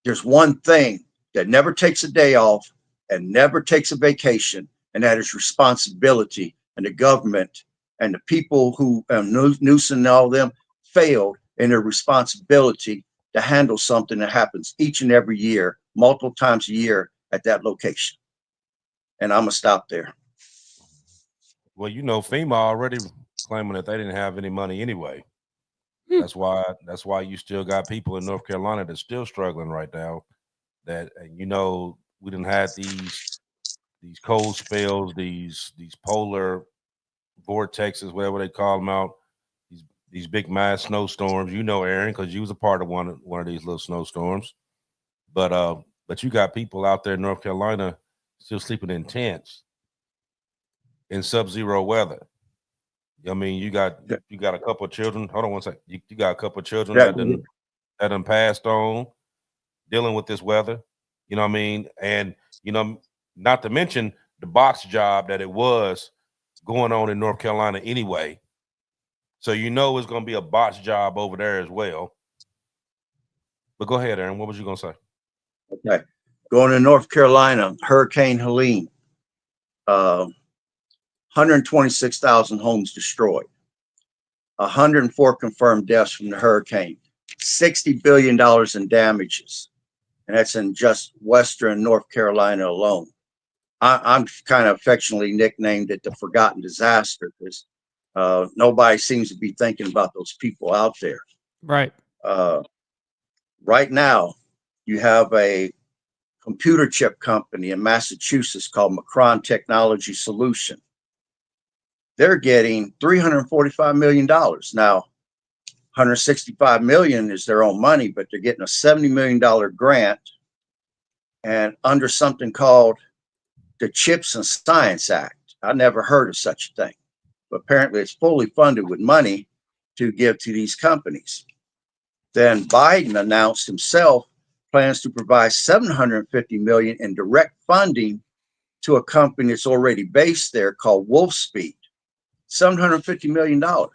There's one thing that never takes a day off and never takes a vacation, and that is responsibility. And the government and the people who Newsom and all them failed in their responsibility to handle something that happens each and every year, multiple times a year at that location. And I'm gonna stop there. Well, you know, FEMA already claiming that they didn't have any money anyway. That's why you still got people in North Carolina that's still struggling right now. That, you know, we didn't have these cold spells, these polar vortexes, whatever they call them out, these big mass snowstorms. You know, Aaron, because you was a part of one of these little snowstorms. But you got people out there in North Carolina still sleeping in tents in sub-zero weather. I mean, you got a couple of children. Hold on one second. You got a couple of children that done passed on dealing with this weather. You know what I mean? And, you know, not to mention the box job that it was going on in North Carolina anyway. So you know it's going to be a botch job over there as well. But go ahead, Aaron. What was you going to say? Okay. Going to North Carolina, Hurricane Helene, 126,000 homes destroyed, 104 confirmed deaths from the hurricane, $60 billion in damages. And that's in just Western North Carolina alone. I'm kind of affectionately nicknamed it the forgotten disaster because nobody seems to be thinking about those people out there. Right. Right now, you have a computer chip company in Massachusetts called Macron Technology Solution. They're getting $345 million. Now, $165 million is their own money, but they're getting a $70 million grant and under something called the Chips and Science Act. I never heard of such a thing, but apparently it's fully funded with money to give to these companies. Then Biden announced himself plans to provide $750 million in direct funding to a company that's already based there called Wolfspeed. $750 million. Now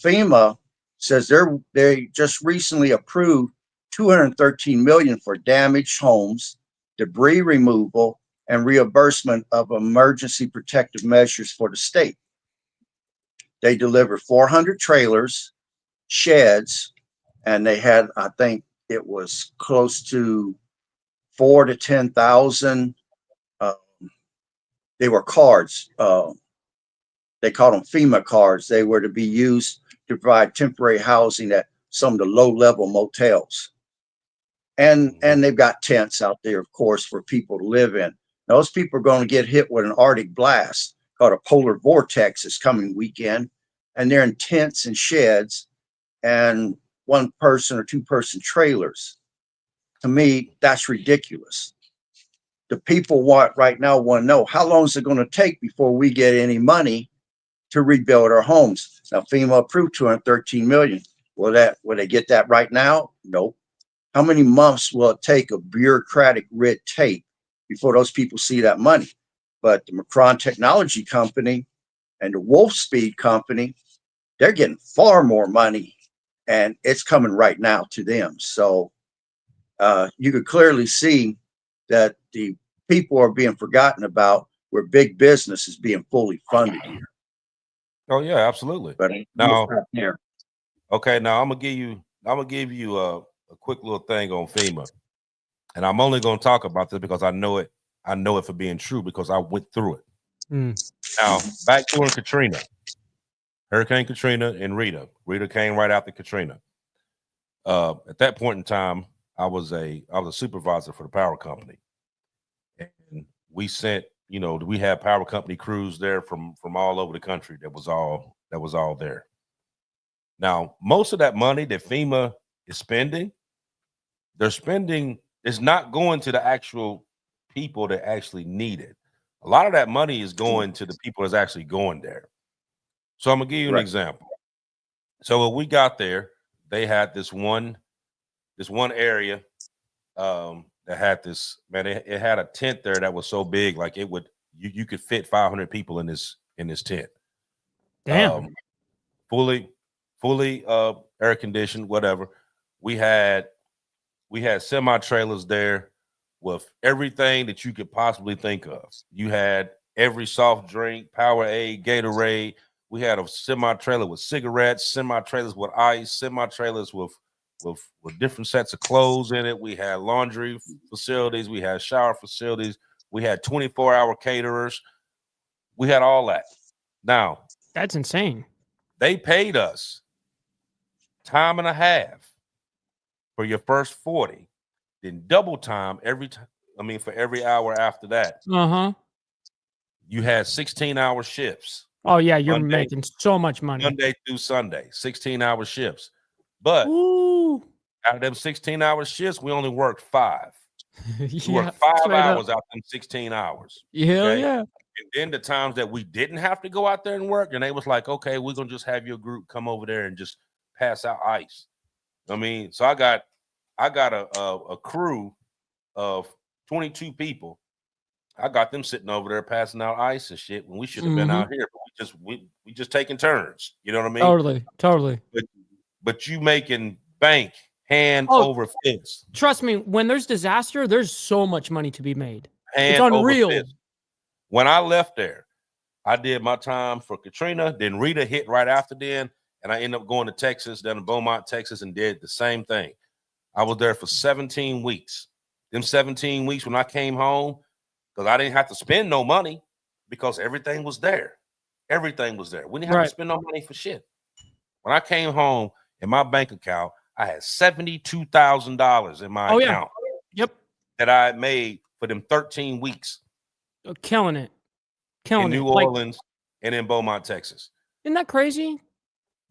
FEMA says they just recently approved $213 million for damaged homes, debris removal, and reimbursement of emergency protective measures for the state. They delivered 400 trailers, sheds, and they had, I think it was close to 4,000 to 10,000. They were cards. They called them FEMA cards. They were to be used to provide temporary housing at some of the low-level motels. and they've got tents out there, of course, for people to live in. Those people are going to get hit with an Arctic blast called a polar vortex this coming weekend, and they're in tents and sheds and 1-person or 2-person trailers. To me, that's ridiculous. The people right now want to know, how long is it going to take before we get any money to rebuild our homes? Now, FEMA approved $213 million. Will they get that right now? Nope. How many months will it take of bureaucratic red tape before those people see that money? But the Macron Technology Company and the Wolfspeed Company, they're getting far more money, and it's coming right now to them. So you could clearly see that the people are being forgotten about, where big business is being fully funded here. Oh yeah, absolutely. But Now, here, okay, now I'm gonna give you a quick little thing on FEMA, and I'm only gonna talk about this because I know it for being true, because I went through it. Now, back during Katrina, Hurricane Katrina and Rita. Rita came right after Katrina. At that point in time, I was a supervisor for the power company, and we sent, we had power company crews there from all over the country. That was all there. Now, most of that money that FEMA is spending, is not going to the actual people that actually need it. A lot of that money is going to the people that's actually going there. So I'm gonna give you an example. So when we got there, they had this one area that had this, man, it had a tent there that was so big, like you could fit 500 people in this tent. Damn. Fully air conditioned, whatever. We had semi trailers there with everything that you could possibly think of. You had every soft drink, Powerade, Gatorade. We had a semi trailer with cigarettes, semi trailers with ice, semi trailers with different sets of clothes in it. We had laundry facilities. We had shower facilities. We had 24-hour caterers. We had all that. Now, that's insane. They paid us time and a half for your first 40, then double time for every hour after that. You had 16-hour shifts. Oh yeah, you're making so much money. Monday through Sunday, 16-hour shifts. But out of them 16-hour shifts, we only worked 5. We worked 5 hours out of them 16 hours. Hell yeah. And then the times that we didn't have to go out there and work, and they was like, okay, we're gonna just have your group come over there and just pass out ice. So I got a crew of 22 people. I got them sitting over there passing out ice and shit when we should have been out here. But we just taking turns. You know what I mean? Totally. But you making bank hand over fist. Trust me, when there's disaster, there's so much money to be made. Hand it's unreal. When I left there, I did my time for Katrina. Then Rita hit right after then, and I ended up going to Texas, down in Beaumont, Texas, and did the same thing. I was there for 17 weeks. Them 17 weeks when I came home, because I didn't have to spend no money because everything was there. Everything was there. We didn't have to spend no money for shit. When I came home, in my bank account, I had $72,000 in my account. Yep. That I had made for them 13 weeks. Killing it. In New Orleans and in Beaumont, Texas. Isn't that crazy?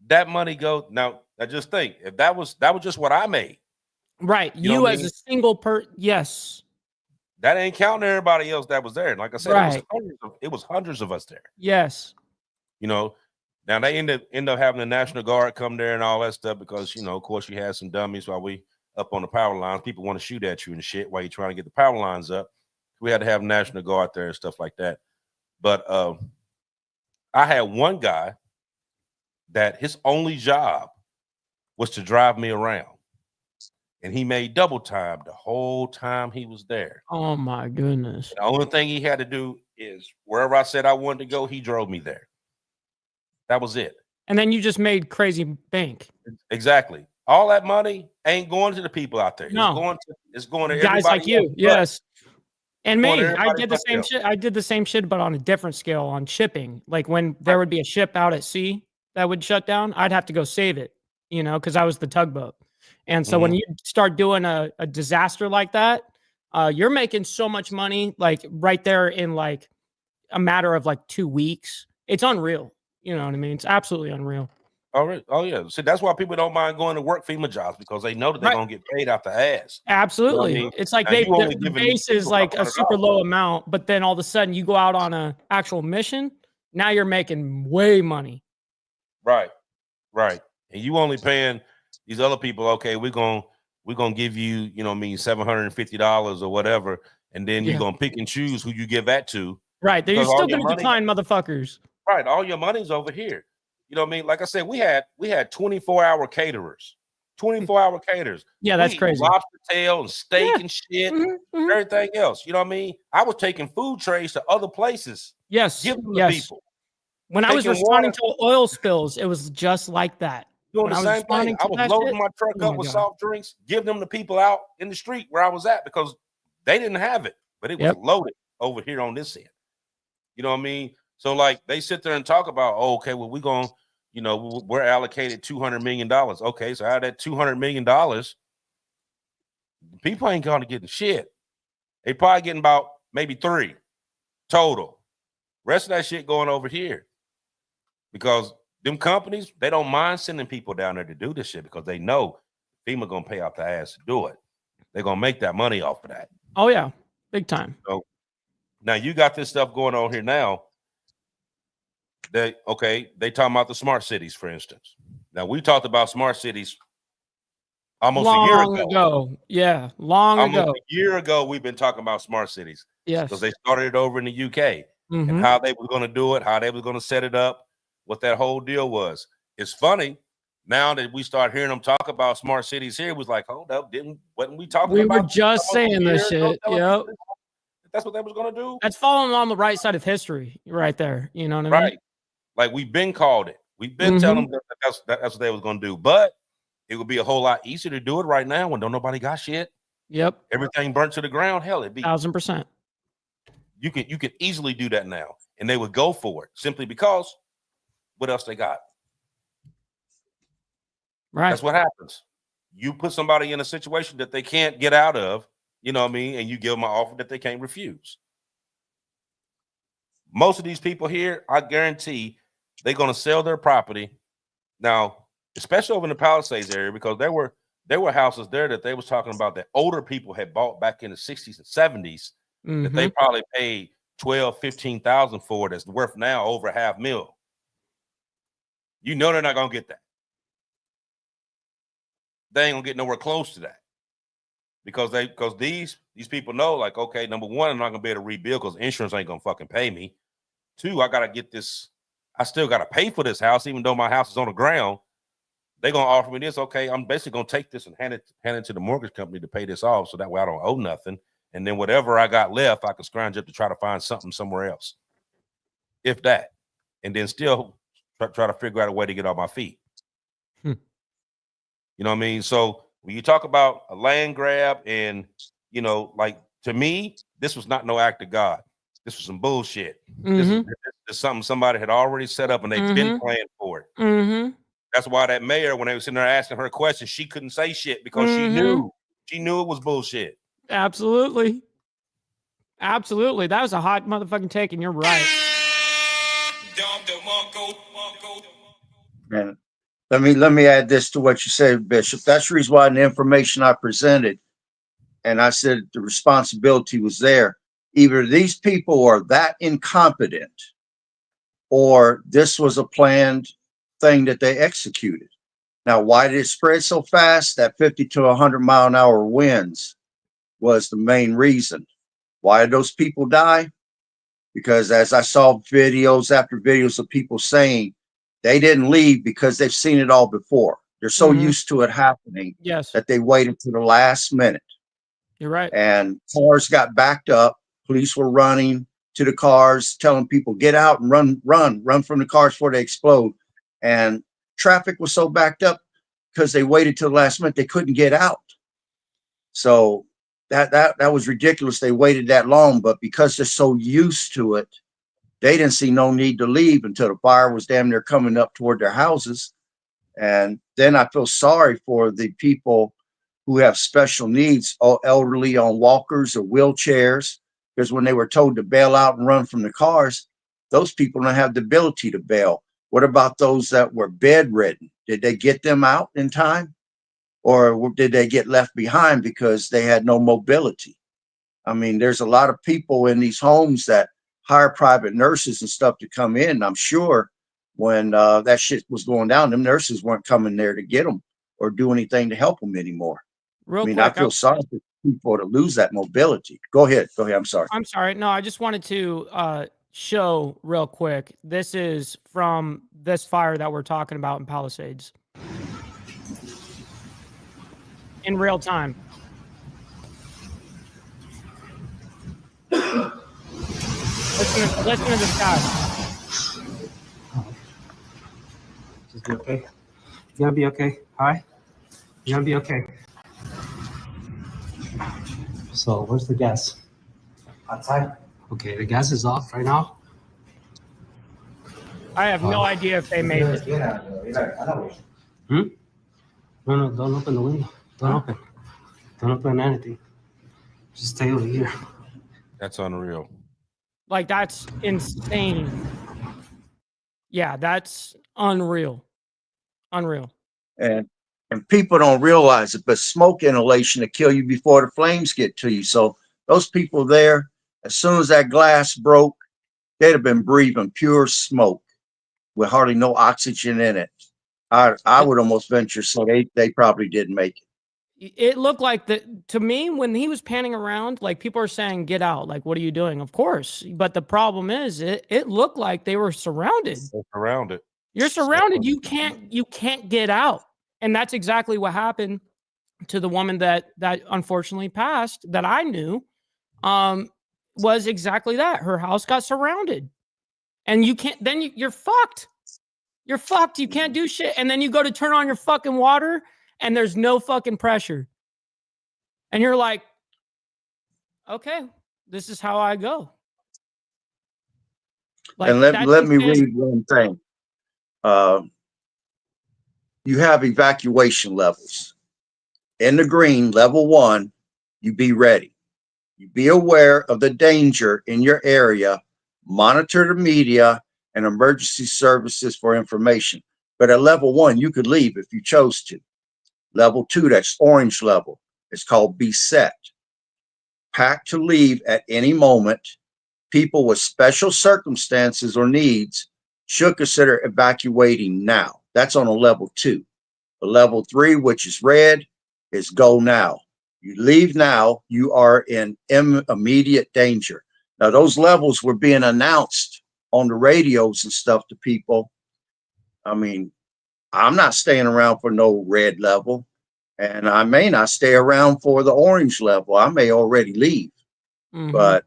That money goes now. I just think if that was just what I made. Right. You as a single yes. That ain't counting everybody else that was there. Like I said, it was hundreds of us there. Yes. Now they end up having the National Guard come there and all that stuff because, of course, you had some dummies while we up on the power lines. People want to shoot at you and shit while you're trying to get the power lines up. We had to have National Guard there and stuff like that. But I had one guy that his only job was to drive me around. And he made double time the whole time he was there. Oh, my goodness. The only thing he had to do is wherever I said I wanted to go, he drove me there. That was it. And then you just made crazy bank. Exactly. All that money ain't going to the people out there. No. It's going to guys like you. Yes. And me, I did the same else. shit. I did the same shit, but on a different scale on shipping. Like when there would be a ship out at sea that would shut down, I'd have to go save it, because I was the tugboat. And so when you start doing a disaster like that, you're making so much money, like right there in like a matter of like 2 weeks. It's unreal. You know what I mean? It's absolutely unreal. All right. Oh yeah. See, that's why people don't mind going to work FEMA jobs, because they know that they're gonna get paid out the ass. Absolutely. You know what I mean? It's like Now, you only the giving base is people like a super $200. low amount, but then all of a sudden you go out on a actual mission. Now you're making way money. Right. Right. And you only paying these other people, okay, we're gonna give you, you know what I mean, $750 or whatever, and then you're gonna pick and choose who you give that to. Right. You're because all still your gonna decline motherfuckers. Right. All your money's over here. You know what I mean? Like I said, we had 24-hour caterers. 24-hour caterers. Yeah, that's we eat crazy. Lobster tail and steak and shit, everything else. You know what I mean? I was taking food trays to other places. Yes. Giving them to Yes. people. When I was Taking responding water. to oil spills, it was just like that. Doing When the I was same thing. responding I to was that loading shit, my truck oh up my with God. soft drinks, giving them to people out in the street where I was at, because they didn't have it, but it was loaded over here on this end. You know what I mean? So like they sit there and talk about, oh, okay, well, we're going, you know, we're allocated $200 million. Okay, so out of that $200 million, people ain't going to get shit. They probably getting about maybe 3 total. Rest of that shit going over here, because them companies, they don't mind sending people down there to do this shit, because they know FEMA gonna pay out the ass to do it. They're gonna make that money off of that. Oh yeah, big time. So now you got this stuff going on here now. They talking about the smart cities, for instance. Now we talked about smart cities almost a year ago. Yeah, long almost ago. a year ago, we've been talking about smart cities. Yes. Because they started it over in the UK and how they were going to do it, how they were going to set it up, what that whole deal was. It's funny now that we start hearing them talk about smart cities here. It was like, hold up, wasn't we talking about? We were just saying this shit. Yep. That's what they was going to do. That's following on the right side of history right there. You know what I mean? Right. Like we've been called it. We've been telling them that's what they was going to do. But it would be a whole lot easier to do it right now when don't nobody got shit. Yep. Everything burnt to the ground. Hell, it'd be 1000%. You can easily do that now, and they would go for it simply because what else they got? Right. That's what happens. You put somebody in a situation that they can't get out of, you know what I mean, and you give them an offer that they can't refuse. Most of these people here, I guarantee they're going to sell their property now, especially over in the Palisades area, because there were houses there that they was talking about that older people had bought back in the 60s and 70s. That they probably paid $12,000-$15,000 for, that's worth now over $500,000. You know they're not gonna get that. They ain't gonna get nowhere close to that, because these people know, like, okay, number one, I'm not gonna be able to rebuild because insurance ain't gonna fucking pay me. 2, I gotta get this. I still gotta pay for this house, even though my house is on the ground. They're gonna offer me this. Okay, I'm basically gonna take this and hand it to the mortgage company to pay this off, so that way I don't owe nothing. And then whatever I got left, I can scrounge up to try to find something somewhere else, if that, and then still try to figure out a way to get on my feet. You know what I mean? So when you talk about a land grab, and you know, like, to me, this was not no act of God. This was some bullshit. This is something somebody had already set up, and they've been playing for it. That's why that mayor, when they were sitting there asking her questions, she couldn't say shit, because she knew it was bullshit. Absolutely. Absolutely. That was a hot motherfucking take, and you're right. And let me add this to what you said, Bishop. That's the reason why in the information I presented, and I said the responsibility was there. Either these people are that incompetent, or this was a planned thing that they executed. Now, why did it spread so fast? That 50 to 100 mile an hour winds was the main reason. Why did those people die? Because as I saw videos after videos of people saying they didn't leave because they've seen it all before. They're so used to it happening that they waited to the last minute. You're right. And cars got backed up. Police were running to the cars, telling people, get out and run from the cars before they explode. And traffic was so backed up because they waited till the last minute, they couldn't get out. So that was ridiculous. They waited that long, but because they're so used to it, they didn't see no need to leave until the fire was damn near coming up toward their houses. And then I feel sorry for the people who have special needs, or elderly on walkers or wheelchairs, because when they were told to bail out and run from the cars, those people don't have the ability to bail. What about those that were bedridden? Did they get them out in time? Or did they get left behind because they had no mobility? I mean, there's a lot of people in these homes that hire private nurses and stuff to come in. I'm sure when that shit was going down, them nurses weren't coming there to get them or do anything to help them anymore. Real I mean, quick, I feel sorry for people to lose that mobility. Go ahead. I'm sorry. I'm sorry. No, I just wanted to show real quick. This is from this fire that we're talking about in Palisades. In real time. Listen to this guy. Just be okay. You're gonna be okay. All right. You're gonna be okay. So where's the gas? Outside. Okay, the gas is off right now. I have no idea if they made it. Hmm? No, don't open the window. Don't open anything. Just stay over here. That's unreal. Like, that's insane. Yeah, that's unreal. Unreal. And people don't realize it, but smoke inhalation will kill you before the flames get to you. So those people there, as soon as that glass broke, they'd have been breathing pure smoke with hardly no oxygen in it. I would almost venture so they probably didn't make it. It looked like to me, when he was panning around, like, people are saying, get out. Like, what are you doing? Of course. But the problem is it looked like they were surrounded. They're surrounded. You're surrounded. You can't get out. And that's exactly what happened to the woman that unfortunately passed, that I knew, was exactly that. Her house got surrounded. And you can't, then you're fucked. You're fucked. You can't do shit. And then you go to turn on your fucking water and there's no fucking pressure. And you're like, okay, this is how I go. Like, and let me read one thing. You have evacuation levels. In the green, level 1, you be ready. You be aware of the danger in your area, monitor the media and emergency services for information. But at level 1, you could leave if you chose to. Level 2, that's orange level. It's called be set. Pack to leave at any moment. People with special circumstances or needs should consider evacuating now. That's on a level 2. The level 3, which is red, is go now. You leave now, you are in immediate danger. Now, those levels were being announced on the radios and stuff to people. I mean, I'm not staying around for no red level, and I may not stay around for the orange level. I may already leave. But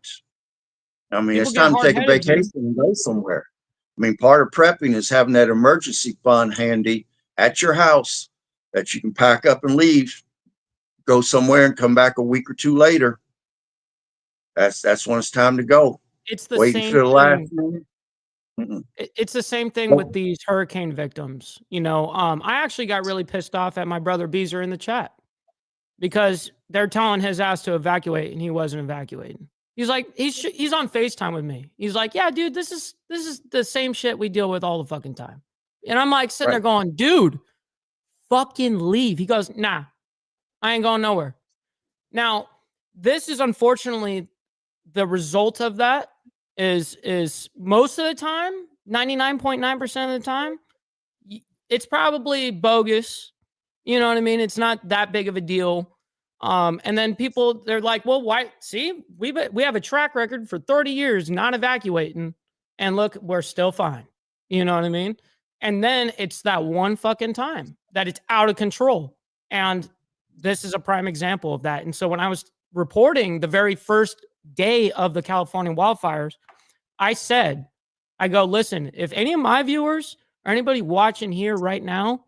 I mean, People it's time to take a hard-headed, vacation and go somewhere. I mean, part of prepping is having that emergency fund handy at your house that you can pack up and leave, go somewhere and come back a week or two later. That's when it's time to go. It's the Waiting same for the last thing. minute. It's the same thing with these hurricane victims. You know, I actually got really pissed off at my brother Beezer in the chat because they're telling his ass to evacuate and he wasn't evacuating. He's like, he's on FaceTime with me. He's like, yeah, dude, this is the same shit we deal with all the fucking time. And I'm like sitting there going, dude, fucking leave. He goes, nah, I ain't going nowhere. Now, this is unfortunately the result of that is most of the time, 99.9% of the time, it's probably bogus. You know what I mean? It's not that big of a deal. And then people, they're like, well, why? See, we have a track record for 30 years not evacuating, and look, we're still fine. You know what I mean? And then it's that one fucking time that it's out of control. And this is a prime example of that. And so when I was reporting the very first day of the California wildfires, I go, listen, if any of my viewers or anybody watching here right now,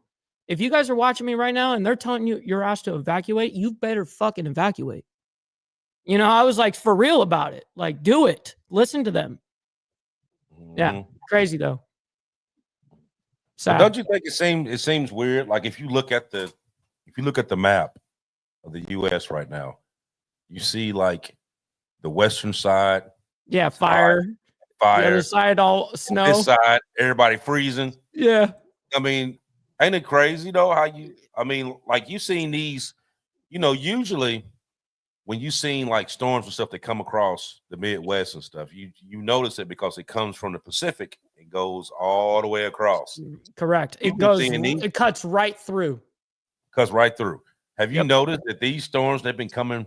if you guys are watching me right now and they're telling you you're asked to evacuate, you better fucking evacuate. You know, I was like, for real about it. Like, do it. Listen to them. Yeah. Crazy though. But don't you think it seems weird? Like if you look at the map of the U.S. right now. You see, like the western side, Yeah, fire. The other fire. side, all snow. This side, everybody freezing. Yeah. I mean, ain't it crazy though? I mean, like you seen these, usually when you seen like storms and stuff that come across the Midwest and stuff, you notice it because it comes from the Pacific. It goes all the way across. Correct. You've It been goes. seeing these? It cuts right through. Cuts right through. Have you Yep. noticed that these storms, they've been coming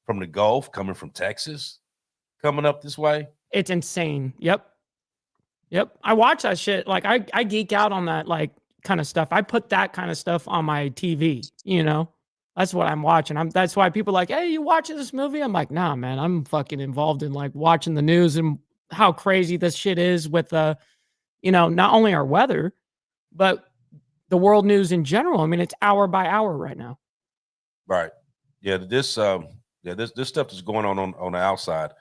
from the Gulf, coming from Texas, coming up this way? It's insane. Yep. I watch that shit. Like I geek out on that like kind of stuff. I put that kind of stuff on my TV. That's what I'm watching. That's why people are like, hey, you watching this movie? I'm like, nah, man. I'm fucking involved in like watching the news and how crazy this shit is with not only our weather, but the world news in general. I mean, it's hour by hour right now. Right. Yeah. This stuff is going on the outside,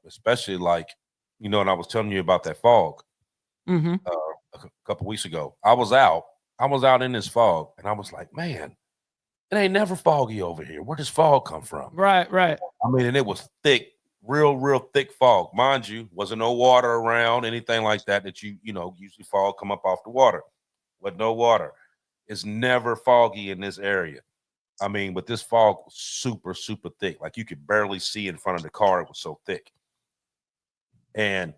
especially like, and I was telling you about that fog Mm-hmm. a couple weeks ago. I was out in this fog, and I was like, man, it ain't never foggy over here. Where does fog come from? Right. I mean, and it was thick, real thick fog. Mind you, wasn't no water around, anything like that usually fog come up off the water. But no water. It's never foggy in this area. I mean, but this fog was super, super thick. Like you could barely see in front of the car. It was so thick. And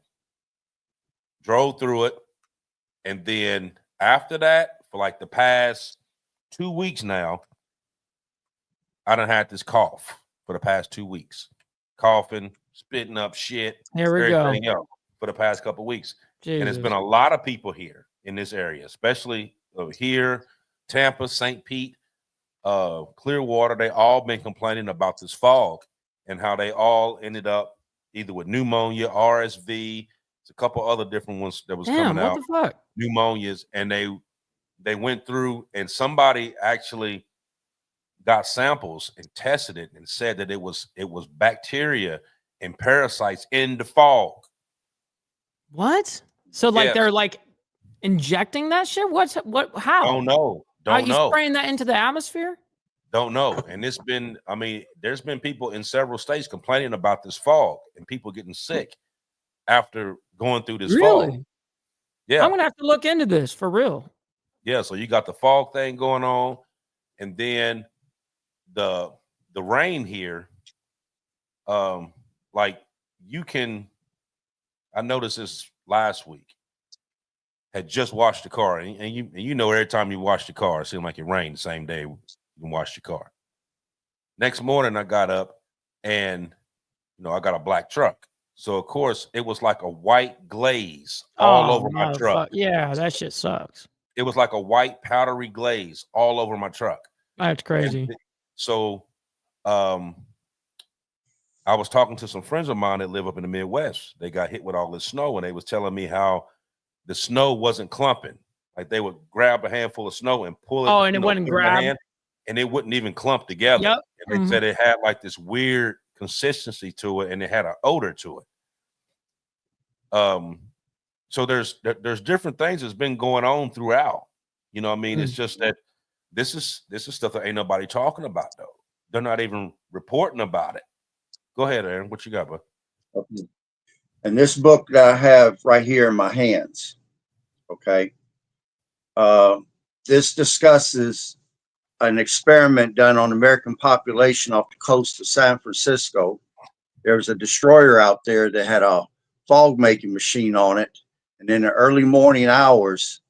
drove through it. And then after that, for like the past 2 weeks now, I done had this cough for the past 2 weeks. Coughing, spitting up shit. Here we go. Else for the past couple of weeks. Jesus. And it's been a lot of people here in this area, especially here, Tampa, St. Pete, Clearwater. They all been complaining about this fog and how they all ended up either with pneumonia, RSV. It's a couple other different ones that was coming out. What the fuck? Pneumonias, and they went through, and somebody actually got samples and tested it and said that it was bacteria and parasites in the fog. What? So like Yeah. they're like injecting that shit? How? Don't know. Are Don't you know. spraying that into the atmosphere? Don't know. And there's been people in several states complaining about this fog and people getting sick after going through this fog. Really? Yeah. I'm gonna have to look into this for real. Yeah. So you got the fog thing going on, and then the rain here. Like I noticed this last week. Had just washed the car, and every time you wash the car, it seemed like it rained the same day you washed your car. Next morning, I got up, and I got a black truck, so of course it was like a white glaze all over my truck. Yeah, that shit sucks. It was like a white powdery glaze all over my truck. That's crazy. So, I was talking to some friends of mine that live up in the Midwest. They got hit with all this snow, and they was telling me how the snow wasn't clumping. Like they would grab a handful of snow and pull it. Oh, and it wouldn't grab. And it wouldn't even clump together. Yep. And they said it had like this weird consistency to it, and it had an odor to it. So there's different things that's been going on throughout. It's just that this is stuff that ain't nobody talking about though. They're not even reporting about it. Go ahead, Aaron. What you got, bud? Okay. And this book that I have right here in my hands, okay, this discusses an experiment done on the American population off the coast of San Francisco. There was a destroyer out there that had a fog making machine on it. And in the early morning hours,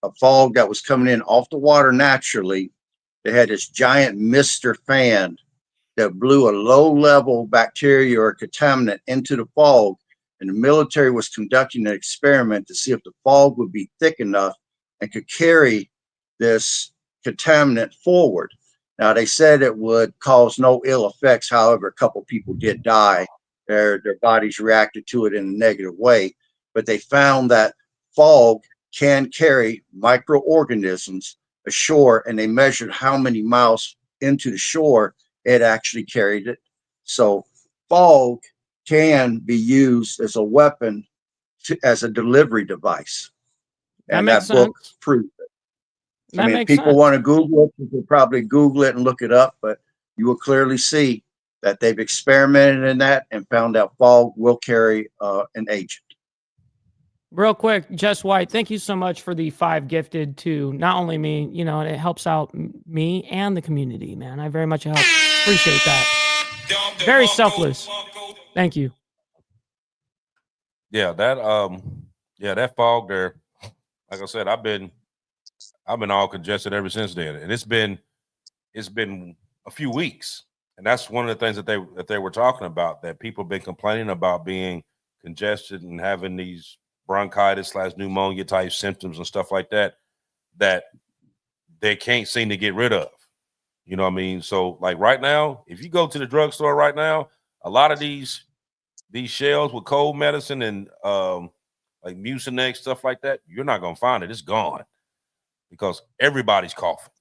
a fog that was coming in off the water naturally, they had this giant mister fan that blew a low-level bacteria or contaminant into the fog. And the military was conducting an experiment to see if the fog would be thick enough and could carry this contaminant forward. Now, they said it would cause no ill effects. However, a couple people did die. Their bodies reacted to it in a negative way. But they found that fog can carry microorganisms ashore, and they measured how many miles into the shore it actually carried it. So fog can be used as a weapon, as a delivery device. And that book proves it. I mean, if people want to Google it, you can probably Google it and look it up, but you will clearly see that they've experimented in that and found out fog will carry an agent. Real quick, Jess White, thank you so much for the 5 gifted to not only me, you know, and it helps out me and the community, man. I very much help. Appreciate that. Very selfless. Thank you. Yeah, that fog there. Like I said, I've been all congested ever since then, and it's been a few weeks, and that's one of the things that they were talking about, that people have been complaining about being congested and having these bronchitis / pneumonia type symptoms and stuff like that they can't seem to get rid of. You know what I mean? So like right now, if you go to the drugstore right now, a lot of these shells with cold medicine and like Mucinex, stuff like that, you're not gonna find it. It's gone because everybody's coughing.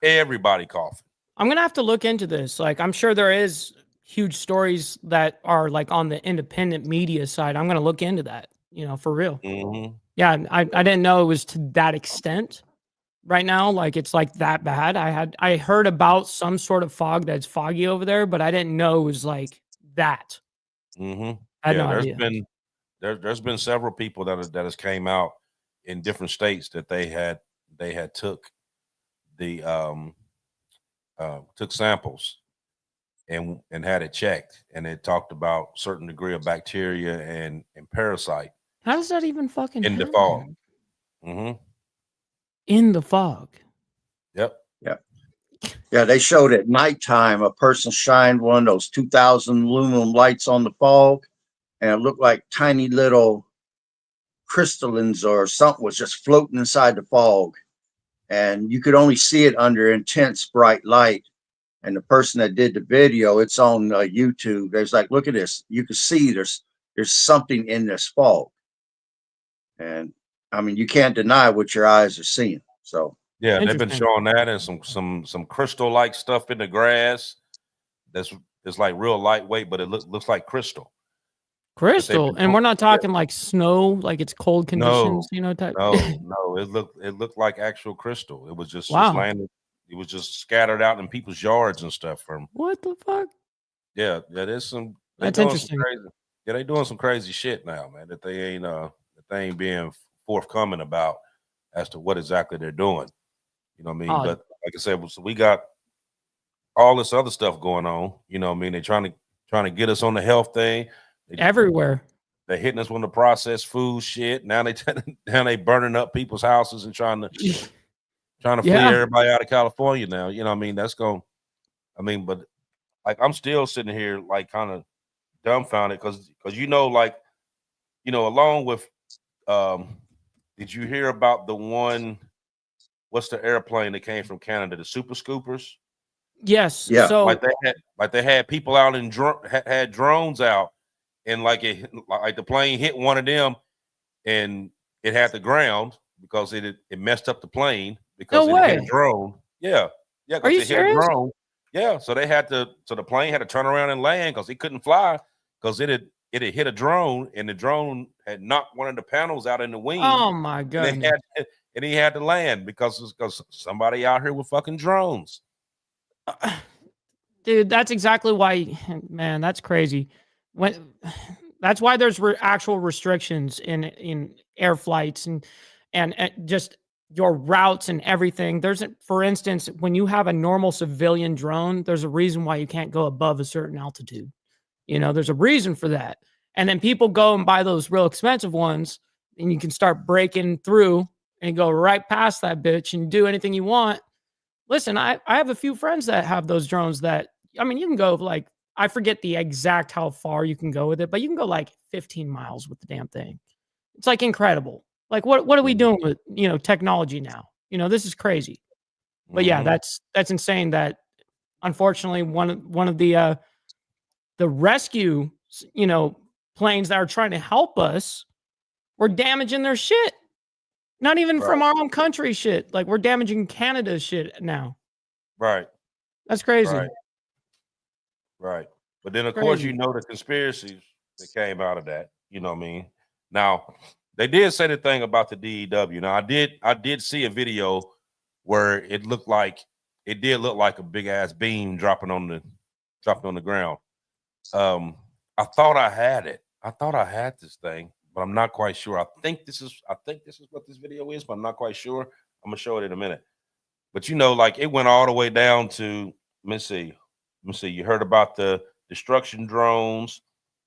Everybody coughing. I'm gonna have to look into this. Like, I'm sure there is huge stories that are like on the independent media side. I'm gonna look into that. You know, for real. Mm-hmm. Yeah, I didn't know it was to that extent. Right now, like it's like that bad. I heard about some sort of fog that's foggy over there, but I didn't know it was like that. Mm-hmm. I had Yeah, no idea. There's been several people that has came out in different states that they had took samples and had it checked, and it talked about certain degree of bacteria and parasite How does that even fucking in the happen? fog. Mm-hmm. In the fog. Yep. Yeah, they showed at nighttime a person shined one of those 2,000 aluminum lights on the fog, and it looked like tiny little crystallines or something was just floating inside the fog. And you could only see it under intense bright light. And the person that did the video, it's on YouTube. There's like, look at this. You can see there's something in this fog. And I mean, you can't deny what your eyes are seeing. So yeah, they've been showing that and some crystal-like stuff in the grass. It's like real lightweight, but it looks like crystal. Crystal, and we're not talking like snow, like it's cold conditions, you know, type. No, it looked like actual crystal. It was just landed. It was just scattered out in people's yards and stuff. From what the fuck? Yeah, there's some. That's interesting. They doing some crazy shit now, man. That they ain't being forthcoming about as to what exactly they're doing. You know what I mean? But like I said, so we got all this other stuff going on. You know what I mean? They're trying to get us on the health thing. Everywhere. They're hitting us with the processed food shit. Now they burning up people's houses and trying to flee everybody out of California now. You know what I mean? But like I'm still sitting here like kind of dumbfounded because along with did you hear about the one, what's the airplane that came from Canada, the Super Scoopers? Yes. Yeah. So they had people out in had drones out, and like the plane hit one of them and it had the ground because it messed up the plane because it hit a drone. Yeah. Are you serious? Hit a drone. Yeah. So the plane had to turn around and land because it couldn't fly because it had hit a drone, and the drone had knocked one of the panels out in the wing. Oh my god! And he had to land because somebody out here with fucking drones. Dude, that's exactly why. Man, that's crazy. That's why there's actual restrictions in air flights and just your routes and everything. For instance, when you have a normal civilian drone, there's a reason why you can't go above a certain altitude. You know, there's a reason for that. And then people go and buy those real expensive ones, and you can start breaking through and go right past that bitch and do anything you want. Listen, I have a few friends that have those drones that, I mean, you can go like, I forget the exact how far you can go with it, but you can go like 15 miles with the damn thing. It's like incredible. Like what are we doing with, technology now? This is crazy. But yeah, that's insane that unfortunately one of the rescue, planes that are trying to help us were damaging their shit. Not even from our own country shit. Like we're damaging Canada's shit now. Right. That's crazy. Right. But then, of course, the conspiracies that came out of that, you know what I mean? Now, they did say the thing about the DEW. Now, I did see a video where it looked like it did look like a big ass beam dropping on the ground. I thought I had it. I thought I had this thing, but I'm not quite sure. I think this is what this video is, but I'm not quite sure. I'm gonna show it in a minute. But like it went all the way down to, let me see. You heard about the destruction drones.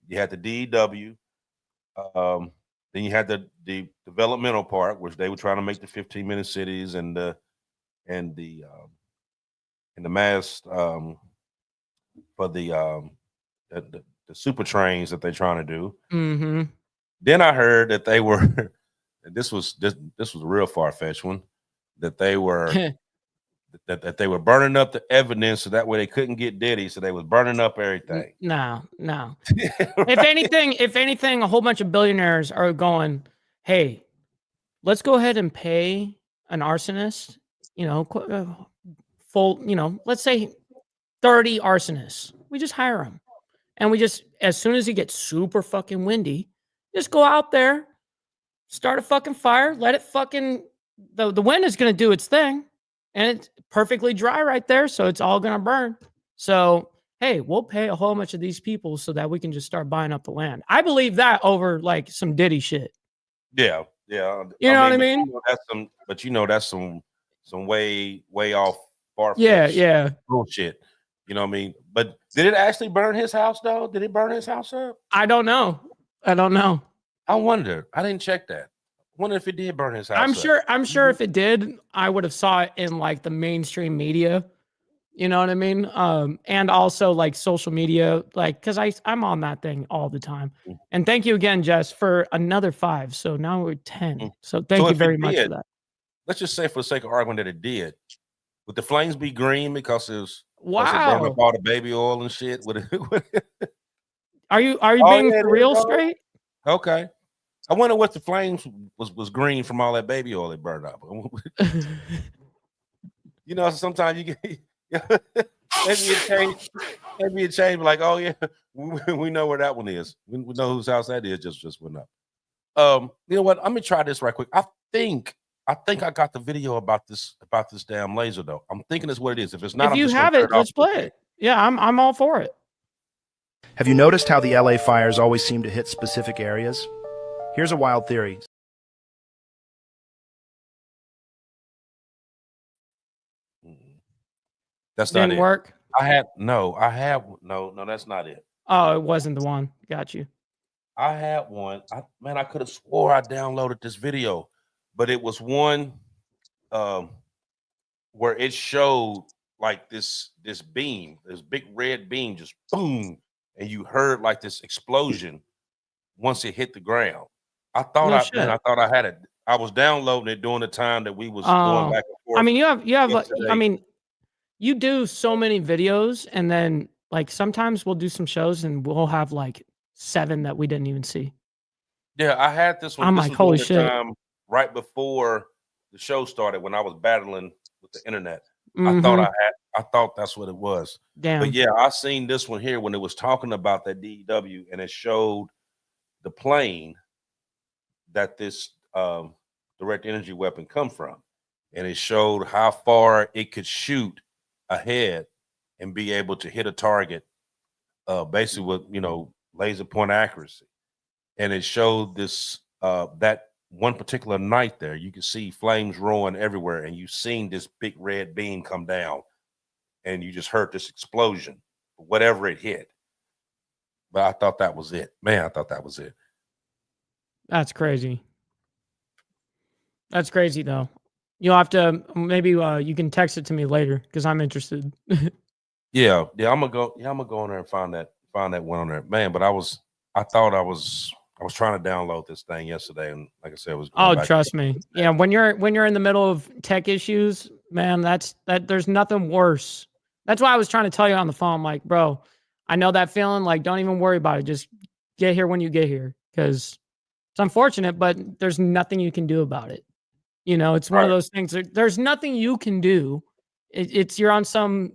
You had the DEW. Then you had the developmental part, which they were trying to make the 15-minute cities and the mass for the super trains that they're trying to do. Mm-hmm. Then I heard that they were this was a real far-fetched one, that they were that they were burning up the evidence so that way they couldn't get Diddy, so they was burning up everything. No. Right? If anything, a whole bunch of billionaires are going, hey, let's go ahead and pay an arsonist, full, let's say 30 arsonists. We just hire them. And we just, as soon as it gets super fucking windy, just go out there, start a fucking fire, let it fucking, the wind is going to do its thing. And it's perfectly dry right there, so it's all going to burn. So, hey, we'll pay a whole bunch of these people so that we can just start buying up the land. I believe that over like some Diddy shit. Yeah. You know what I mean? That's some way off far-fetched bullshit. You know what I mean? But did it actually burn his house though? Did it burn his house up? I don't know. I wonder. I didn't check that. I wonder if it did burn his house up. I'm sure if it did, I would have saw it in like the mainstream media. You know what I mean? And also like social media, like, cause I'm on that thing all the time. And thank you again, Jess, for another 5. So now we're 10. So thank you very much for that. Let's just say for the sake of argument that it did. Would the flames be green because it wow, burned up all the baby oil and shit? Are you being for real straight? Okay. I wonder what the flames was green from all that baby oil it burned up. Sometimes you get maybe it changed. Like, oh yeah, we know where that one is. We know whose house that is. Just went up. You know what? Let me try this right quick. I think I got the video about this damn laser though. I'm thinking that's what it is. If it's not, if you have it, let's play it. Yeah, I'm all for it. Have you noticed how the LA fires always seem to hit specific areas? Here's a wild theory. That's not it. Didn't work. No, that's not it. Oh, it wasn't the one. Got you. I had one. I could have swore I downloaded this video, but it was one where it showed like this beam, this big red beam, just boom, and you heard like this explosion once it hit the ground. I thought I had it. I was downloading it during the time that we was going back and forth. I mean, you do so many videos, and then like sometimes we'll do some shows and we'll have like 7 that we didn't even see. Yeah, I had this one. I'm like, holy shit! Right before the show started, when I was battling with the internet, Mm-hmm. I thought that's what it was. Damn. But yeah, I seen this one here when it was talking about that DEW, and it showed the plane that this direct energy weapon come from, and it showed how far it could shoot ahead and be able to hit a target, basically with laser point accuracy. And it showed this that one particular night there, you could see flames roaring everywhere, and you seen this big red beam come down, and you just heard this explosion, whatever it hit. But I thought that was it, man. I thought that was it. That's crazy. That's crazy, though. You'll have to maybe you can text it to me later because I'm interested. Yeah, I'm gonna go on there and find that one on there, man. But I was trying to download this thing yesterday, and like I said, it was. Oh, trust me. Yeah, when you're in the middle of tech issues, man, that there's nothing worse. That's why I was trying to tell you on the phone, like, bro, I know that feeling. Like, don't even worry about it. Just get here when you get here, because it's unfortunate, but there's nothing you can do about it. It's one of those things. There's nothing you can do. It's you're on some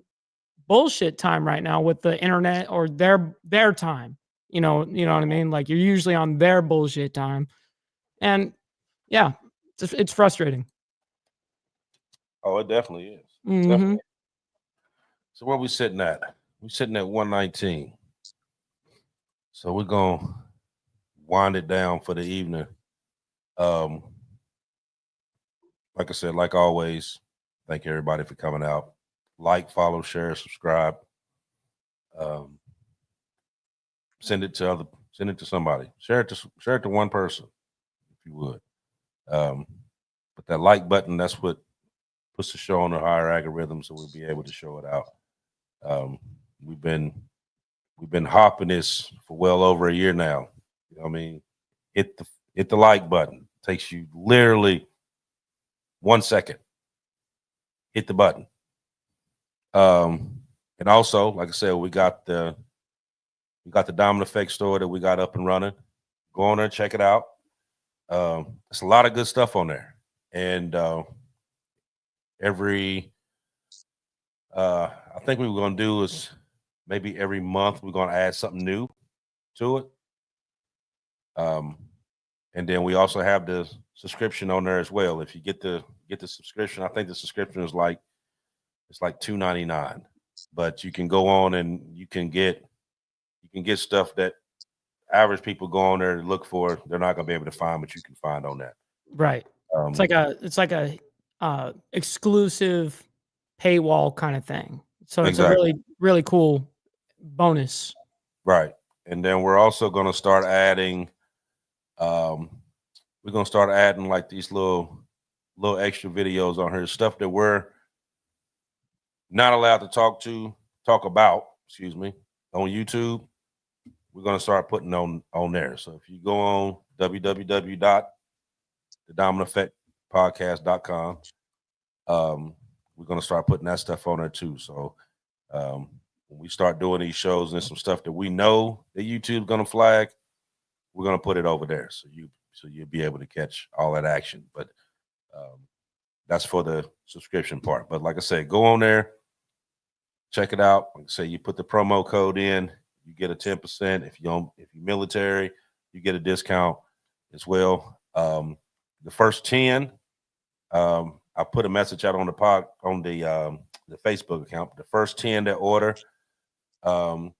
bullshit time right now with the internet or their time. You know what I mean? Like, you're usually on their bullshit time, and yeah, it's frustrating. Oh, it definitely is. Mm-hmm. Definitely. So where we sitting at? We're sitting at 119. So we're gonna wind it down for the evening. Like I said, like always, thank everybody for coming out. Like, follow, share, subscribe. Send it to somebody. Share it to one person, if you would. But that like button, that's what puts the show on a higher algorithm, so we'll be able to show it out. We've been hopping this for well over a year now. You know what I mean? Hit the like button. It takes you literally 1 second. Hit the button. And also, like I said, we got the Diamond Effect store that we got up and running. Go on there, check it out. It's a lot of good stuff on there. And I think what we're gonna do is maybe every month we're gonna add something new to it. And then we also have the subscription on there as well. If you get the subscription, I think the subscription is like $2.99. But you can go on and you can get stuff that average people go on there to look for. They're not gonna be able to find, but you can find on that. Right. It's like a exclusive paywall kind of thing. So it's Exactly. a really, really cool bonus. Right. And then we're also going to start adding, like these little extra videos on here, stuff that we're not allowed to talk about, on YouTube. We're going to start putting on there. So if you go on www.thediamondeffectpodcast.com, we're going to start putting that stuff on there too. So when we start doing these shows and some stuff that we know that YouTube's going to flag, we're going to put it over there. So you'll be able to catch all that action. But that's for the subscription part. But like I said, go on there, check it out. Like I say, you put the promo code in, you get a 10%. If you're military, you get a discount as well. The first 10, I put a message out on the Facebook account. The first 10 that order, when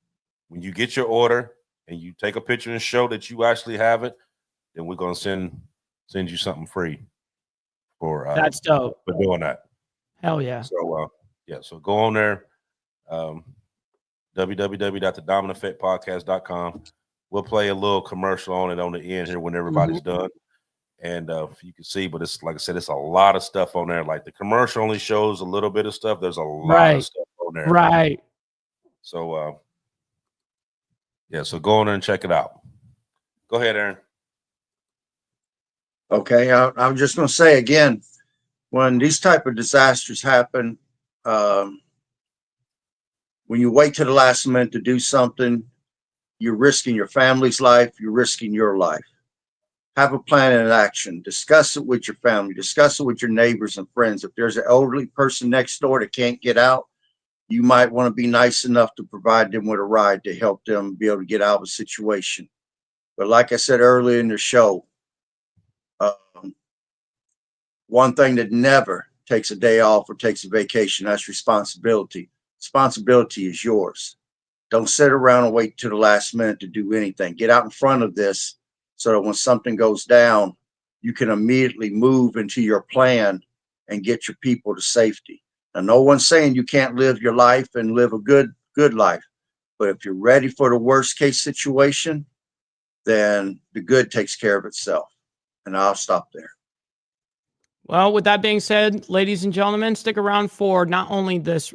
you get your order and you take a picture and show that you actually have it, then we're gonna send you something free for that's dope for doing that. Hell yeah. So so go on there, www.thediamondeffectpodcast.com. We'll play a little commercial on it on the end here when everybody's done. And you can see, but it's like I said, it's a lot of stuff on there. Like the commercial only shows a little bit of stuff. There's a lot of stuff on there. Right. So so go on there and check it out. Go ahead, Aaron. Okay, I'm just going to say again, when these type of disasters happen, when you wait to the last minute to do something, you're risking your family's life, you're risking your life. Have a plan and action. Discuss it with your family. Discuss it with your neighbors and friends. If there's an elderly person next door that can't get out, you might want to be nice enough to provide them with a ride to help them be able to get out of a situation. But like I said earlier in the show, one thing that never takes a day off or takes a vacation, that's responsibility. Responsibility is yours. Don't sit around and wait to the last minute to do anything. Get out in front of this so that when something goes down, you can immediately move into your plan and get your people to safety. Now, no one's saying you can't live your life and live a good life. But if you're ready for the worst case situation, then the good takes care of itself. And I'll stop there. Well, with that being said, ladies and gentlemen, stick around for not only this,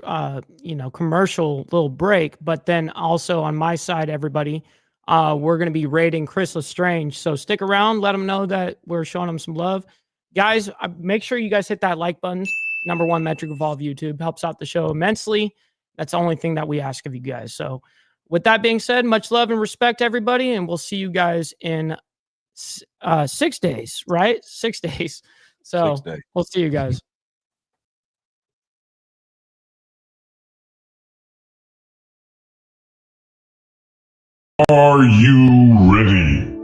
commercial little break, but then also on my side, everybody, we're going to be rating Chris Lestrange. So stick around. Let them know that we're showing them some love. Guys, make sure you guys hit that like button. #1 metric of all of YouTube. Helps out the show immensely. That's the only thing that we ask of you guys. So with that being said, much love and respect, everybody. And we'll see you guys in 6 days, right? 6 days. So 6 days. We'll see you guys. Are you ready?